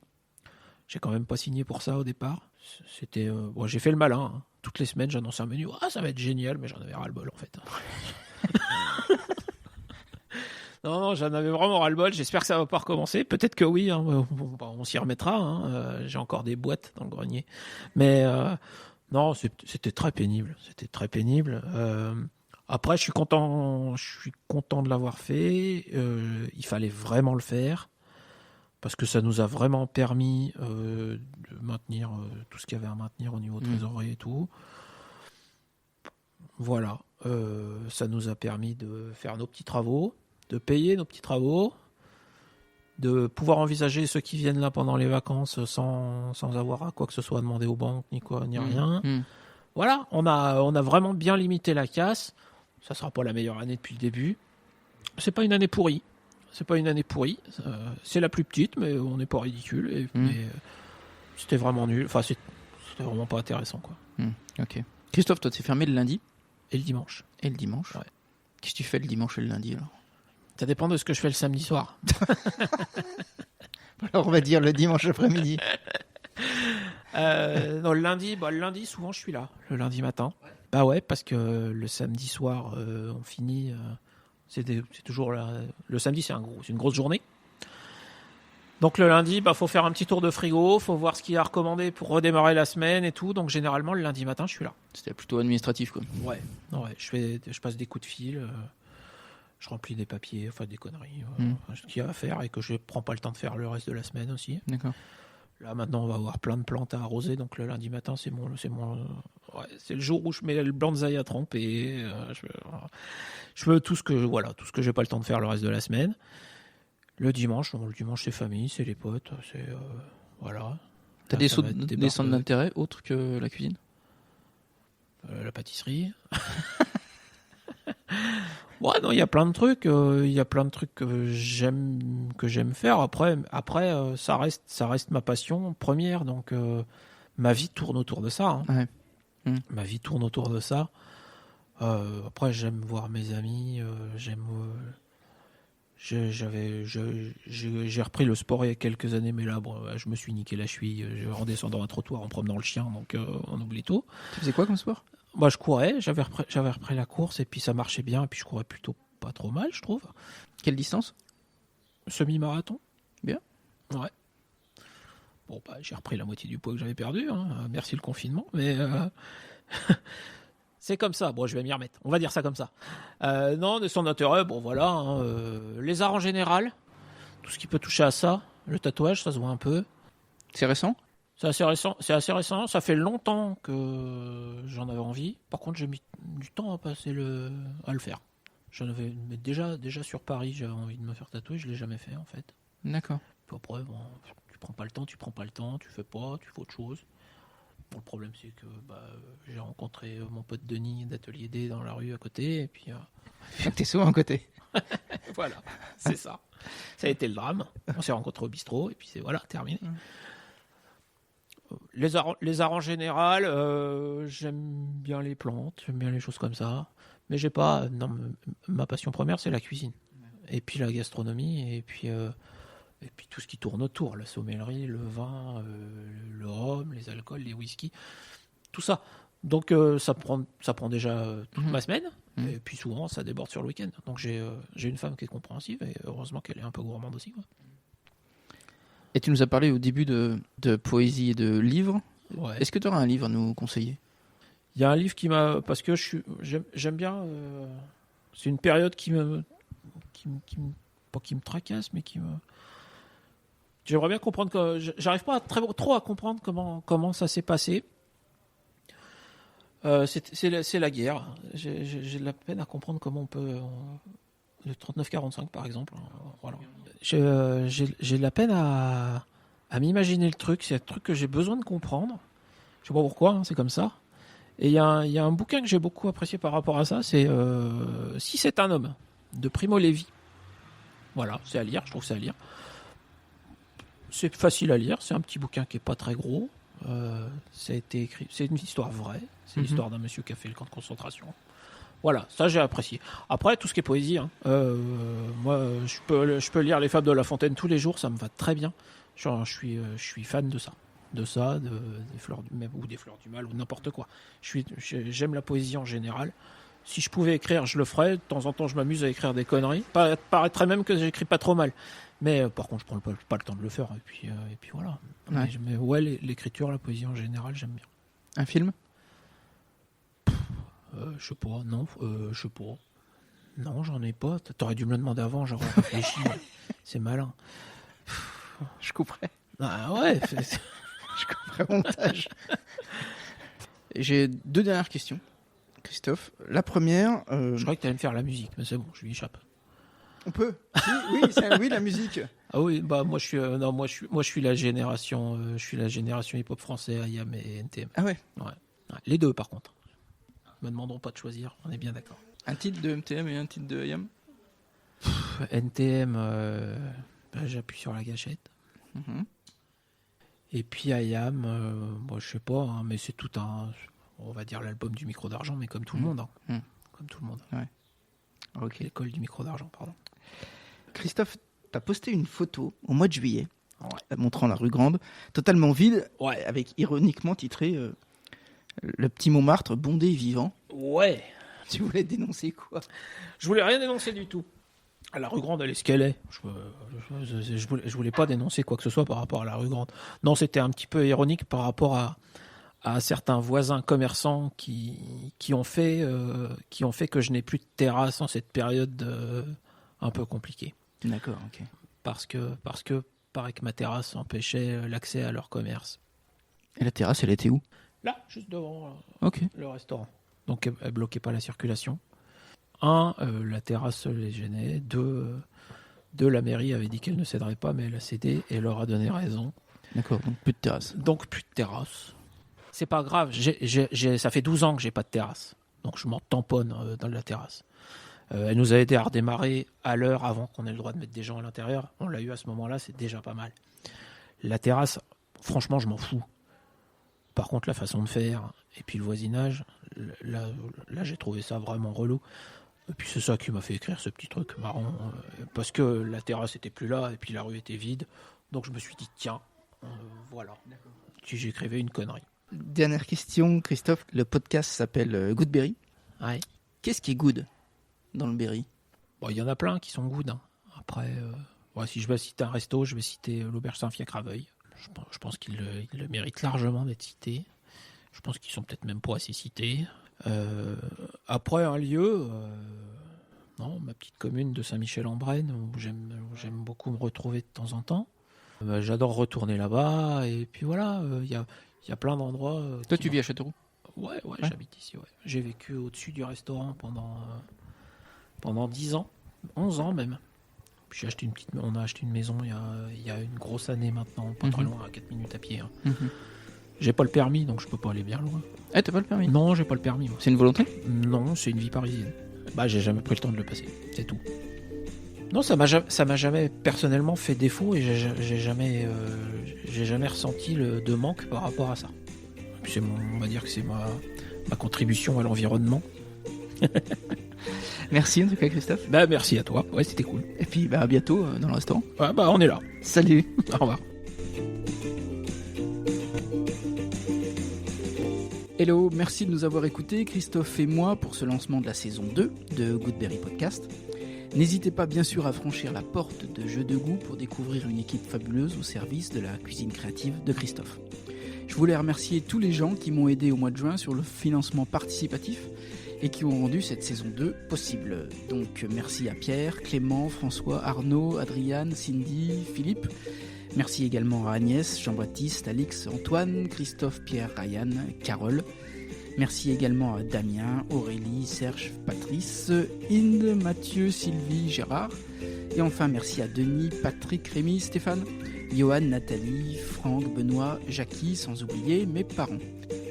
J'ai quand même pas signé pour ça au départ. C'était, j'ai fait le malin. Hein. Toutes les semaines, j'annonçais un menu. Ça va être génial, mais j'en avais ras-le-bol en fait. Non, j'en avais vraiment ras-le-bol. J'espère que ça va pas recommencer. Peut-être que oui. Hein. On s'y remettra. Hein. J'ai encore des boîtes dans le grenier. Mais non, c'était très pénible. Après, je suis content de l'avoir fait. Il fallait vraiment le faire. Parce que ça nous a vraiment permis de maintenir tout ce qu'il y avait à maintenir au niveau trésorerie et tout. Voilà. Ça nous a permis de faire nos petits travaux, de payer nos petits travaux, de pouvoir envisager ceux qui viennent là pendant les vacances sans avoir à quoi que ce soit à demander aux banques, ni rien. Voilà, on a vraiment bien limité la casse. Ça sera pas la meilleure année depuis le début. C'est pas une année pourrie. C'est la plus petite, mais on n'est pas ridicule. Mais c'était vraiment nul. Enfin, c'était vraiment pas intéressant, quoi. Ok. Christophe, toi, t'es fermé le lundi et le dimanche. Ouais. Qu'est-ce que tu fais le dimanche et le lundi alors? Ça dépend de ce que je fais le samedi soir. Alors on va dire le dimanche après-midi. Non, le lundi, souvent je suis là, le lundi matin. Ouais, parce que le samedi soir, on finit. C'est toujours le samedi, c'est une grosse journée. Donc le lundi, faut faire un petit tour de frigo, faut voir ce qu'il y a recommandé pour redémarrer la semaine et tout. Donc généralement le lundi matin, je suis là. C'était plutôt administratif, quoi. Ouais. Je passe des coups de fil, je remplis des papiers, enfin des conneries, ce qu'il y a à faire et que je prends pas le temps de faire le reste de la semaine aussi. D'accord. Là maintenant, on va avoir plein de plantes à arroser, donc le lundi matin, c'est le jour où je mets le bonsaï à tremper. Je veux tout ce que j'ai pas le temps de faire le reste de la semaine. Le dimanche, c'est famille, c'est les potes, c'est voilà. T'as des centres d'intérêt autres que la cuisine? La pâtisserie. Ouais, non, il y a plein de trucs. Que j'aime faire. Après, ça reste ma passion première. Donc, ma vie tourne autour de ça. Hein. Ouais. Ma vie tourne autour de ça. Après, j'aime voir mes amis. J'ai repris le sport il y a quelques années, mais là, bon, je me suis niqué la cheville en descendant un trottoir, en promenant le chien, donc on oublie tout. Tu faisais quoi comme sport? Moi, je courais, j'avais repris la course, et puis ça marchait bien, et puis je courais plutôt pas trop mal, je trouve. Quelle distance? Semi-marathon. Bien. Ouais. Bon, bah, j'ai repris la moitié du poids que j'avais perdu, hein. Merci le confinement, mais c'est comme ça. Bon, je vais m'y remettre. On va dire ça comme ça. Non, de son intérêt, bon voilà, hein, les arts en général, tout ce qui peut toucher à ça, le tatouage, ça se voit un peu. C'est récent? C'est assez récent. Ça fait longtemps que j'en avais envie. Par contre, j'ai mis du temps à le faire. J'en avais mais déjà sur Paris, j'avais envie de me faire tatouer. Je l'ai jamais fait en fait. D'accord. Puis après, bon, tu prends pas le temps, tu fais pas, tu fais autre chose. Bon, le problème, c'est que j'ai rencontré mon pote Denis d'Atelier D dans la rue à côté, et puis T'es souvent à côté. voilà, c'est ça. Ça a été le drame. On s'est rencontrés au bistrot, et puis c'est voilà, terminé. Les arts en général, j'aime bien les plantes, j'aime bien les choses comme ça, mais j'ai pas. Non, ma passion première, c'est la cuisine, et puis la gastronomie, et puis tout ce qui tourne autour, la sommellerie, le vin, le rhum, les alcools, les whisky, tout ça. Donc ça prend déjà toute ma semaine, et puis souvent ça déborde sur le week-end. Donc j'ai une femme qui est compréhensive, et heureusement qu'elle est un peu gourmande aussi, quoi. Et tu nous as parlé au début de poésie et de livres. Ouais. Est-ce que tu auras un livre à nous conseiller? Il y a un livre qui m'a... Parce que j'aime bien... c'est une période pas qui me tracasse, mais qui me... J'aimerais bien comprendre que... J'arrive pas trop à comprendre comment ça s'est passé. C'est la guerre. J'ai de la peine à comprendre comment on peut... Le 39-45, par exemple. Voilà. J'ai de la peine à m'imaginer le truc. C'est un truc que j'ai besoin de comprendre. Je sais pas pourquoi, hein, c'est comme ça. Et il y a un bouquin que j'ai beaucoup apprécié par rapport à ça, c'est Si c'est un homme, de Primo Levi. Voilà, c'est à lire, je trouve que c'est à lire. C'est facile à lire, c'est un petit bouquin qui est pas très gros. Ça a été écrit, c'est une histoire vraie. C'est l'histoire d'un monsieur qui a fait le camp de concentration. Voilà, ça j'ai apprécié. Après, tout ce qui est poésie, hein, moi je peux lire les fables de La Fontaine tous les jours, ça me va très bien. Genre, je suis fan de ça. Des fleurs des fleurs du mal, ou n'importe quoi. J'aime la poésie en général. Si je pouvais écrire, je le ferais. De temps en temps, je m'amuse à écrire des conneries. Paraîtrait même que j'écris pas trop mal. Mais par contre, je prends pas le temps de le faire. Et puis voilà. Ouais. Mais ouais, l'écriture, la poésie en général, j'aime bien. Un film? Je sais pas, non. Je sais pas. Non, j'en ai pas. T'aurais dû me le demander avant, j'aurais réfléchi. C'est malin. Je couperai. Ah ouais. Je couperai au montage. J'ai 2 dernières questions, Christophe. La première... Je croyais que t'allais me faire la musique, mais c'est bon, je lui échappe. On peut. Oui, la musique. Ah oui, bah moi je suis la génération hip-hop français, IAM et NTM. Ah ouais. Ouais. Les deux par contre. Ne me demandons pas de choisir, on est bien d'accord. Un titre de MTM et un titre de IAM? NTM, j'appuie sur la gâchette. Et puis IAM, moi je sais pas, hein, mais c'est tout on va dire l'album du micro d'argent, mais comme tout le monde. Hein. Comme tout le monde. Ouais. Ok. L'école du micro d'argent, pardon. Christophe, tu as posté une photo au mois de juillet, montrant la rue Grande, totalement vide, avec ironiquement titré Le petit Montmartre bondé et vivant. Ouais. Tu voulais dénoncer quoi? Je voulais rien dénoncer du tout. La rue Grande, elle est ce qu'elle est. Je voulais pas dénoncer quoi que ce soit par rapport à la rue Grande. Non, c'était un petit peu ironique par rapport à certains voisins commerçants qui ont fait que je n'ai plus de terrasse en cette période un peu compliquée. D'accord, ok. Parce que paraît que ma terrasse empêchait l'accès à leur commerce. Et la terrasse, elle était où? Là, juste devant le restaurant. Donc elle bloquait pas la circulation. 1, la terrasse les gênait. 2, la mairie avait dit qu'elle ne céderait pas, mais elle a cédé et leur a donné raison. D'accord, donc plus de terrasse. C'est pas grave, ça fait 12 ans que j'ai pas de terrasse. Donc je m'en tamponne dans la terrasse. Elle nous a aidé à redémarrer à l'heure avant qu'on ait le droit de mettre des gens à l'intérieur. On l'a eu à ce moment-là, c'est déjà pas mal. La terrasse, franchement, je m'en fous. Par contre, la façon de faire et puis le voisinage, là j'ai trouvé ça vraiment relou. Et puis c'est ça qui m'a fait écrire ce petit truc marrant, parce que la terrasse était plus là et puis la rue était vide. Donc je me suis dit tiens, voilà. D'accord. Si j'écrivais une connerie. Dernière question, Christophe. Le podcast s'appelle Goodberry. Ouais. Qu'est-ce qui est good dans le berry? Bon, il y en a plein qui sont good. Hein. Après, si je vais citer un resto, je vais citer l'Auberge Saint-Fiacre à Veuille. Je pense qu'il le mérite largement d'être cité. Je pense qu'ils sont peut-être même pas assez cités. Après, un lieu, ma petite commune de Saint-Michel-en-Brenne, où j'aime beaucoup me retrouver de temps en temps. J'adore retourner là-bas. Et puis voilà, il y a plein d'endroits. Toi, tu vis à Châteauroux? Ouais, j'habite ici. Ouais. J'ai vécu au-dessus du restaurant pendant 10 ans, 11 ans même. Puis on a acheté une maison il y a une grosse année maintenant, pas très loin, à 4 minutes à pied. Hein. J'ai pas le permis, donc je peux pas aller bien loin. Ah, t'as pas le permis? Non, j'ai pas le permis. Moi. C'est une volonté? Non, c'est une vie parisienne. J'ai jamais pris le temps de le passer, c'est tout. Non, ça m'a jamais personnellement fait défaut et j'ai jamais ressenti de manque par rapport à ça. Puis on va dire que c'est ma contribution à l'environnement. Merci en tout cas, Christophe. Merci à toi, ouais, c'était cool. Et puis à bientôt dans le restaurant. On est là. Salut. Au revoir. Hello, merci de nous avoir écoutés, Christophe et moi, pour ce lancement de la saison 2 de Goodberry Podcast. N'hésitez pas bien sûr à franchir la porte de Jeux de goût pour découvrir une équipe fabuleuse au service de la cuisine créative de Christophe. Je voulais remercier tous les gens qui m'ont aidé au mois de juin sur le financement participatif et qui ont rendu cette saison 2 possible. Donc merci à Pierre, Clément, François, Arnaud, Adriane, Cindy, Philippe. Merci également à Agnès, Jean-Baptiste, Alix, Antoine, Christophe, Pierre, Ryan, Carole. Merci également à Damien, Aurélie, Serge, Patrice, Inde, Mathieu, Sylvie, Gérard. Et enfin merci à Denis, Patrick, Rémi, Stéphane, Johan, Nathalie, Franck, Benoît, Jackie, sans oublier mes parents.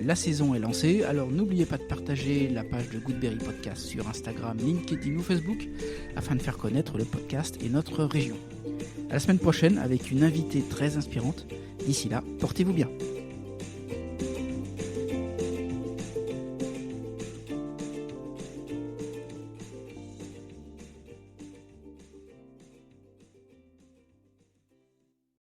La saison est lancée, alors n'oubliez pas de partager la page de Goodberry Podcast sur Instagram, LinkedIn ou Facebook afin de faire connaître le podcast et notre région. À la semaine prochaine avec une invitée très inspirante. D'ici là, portez-vous bien.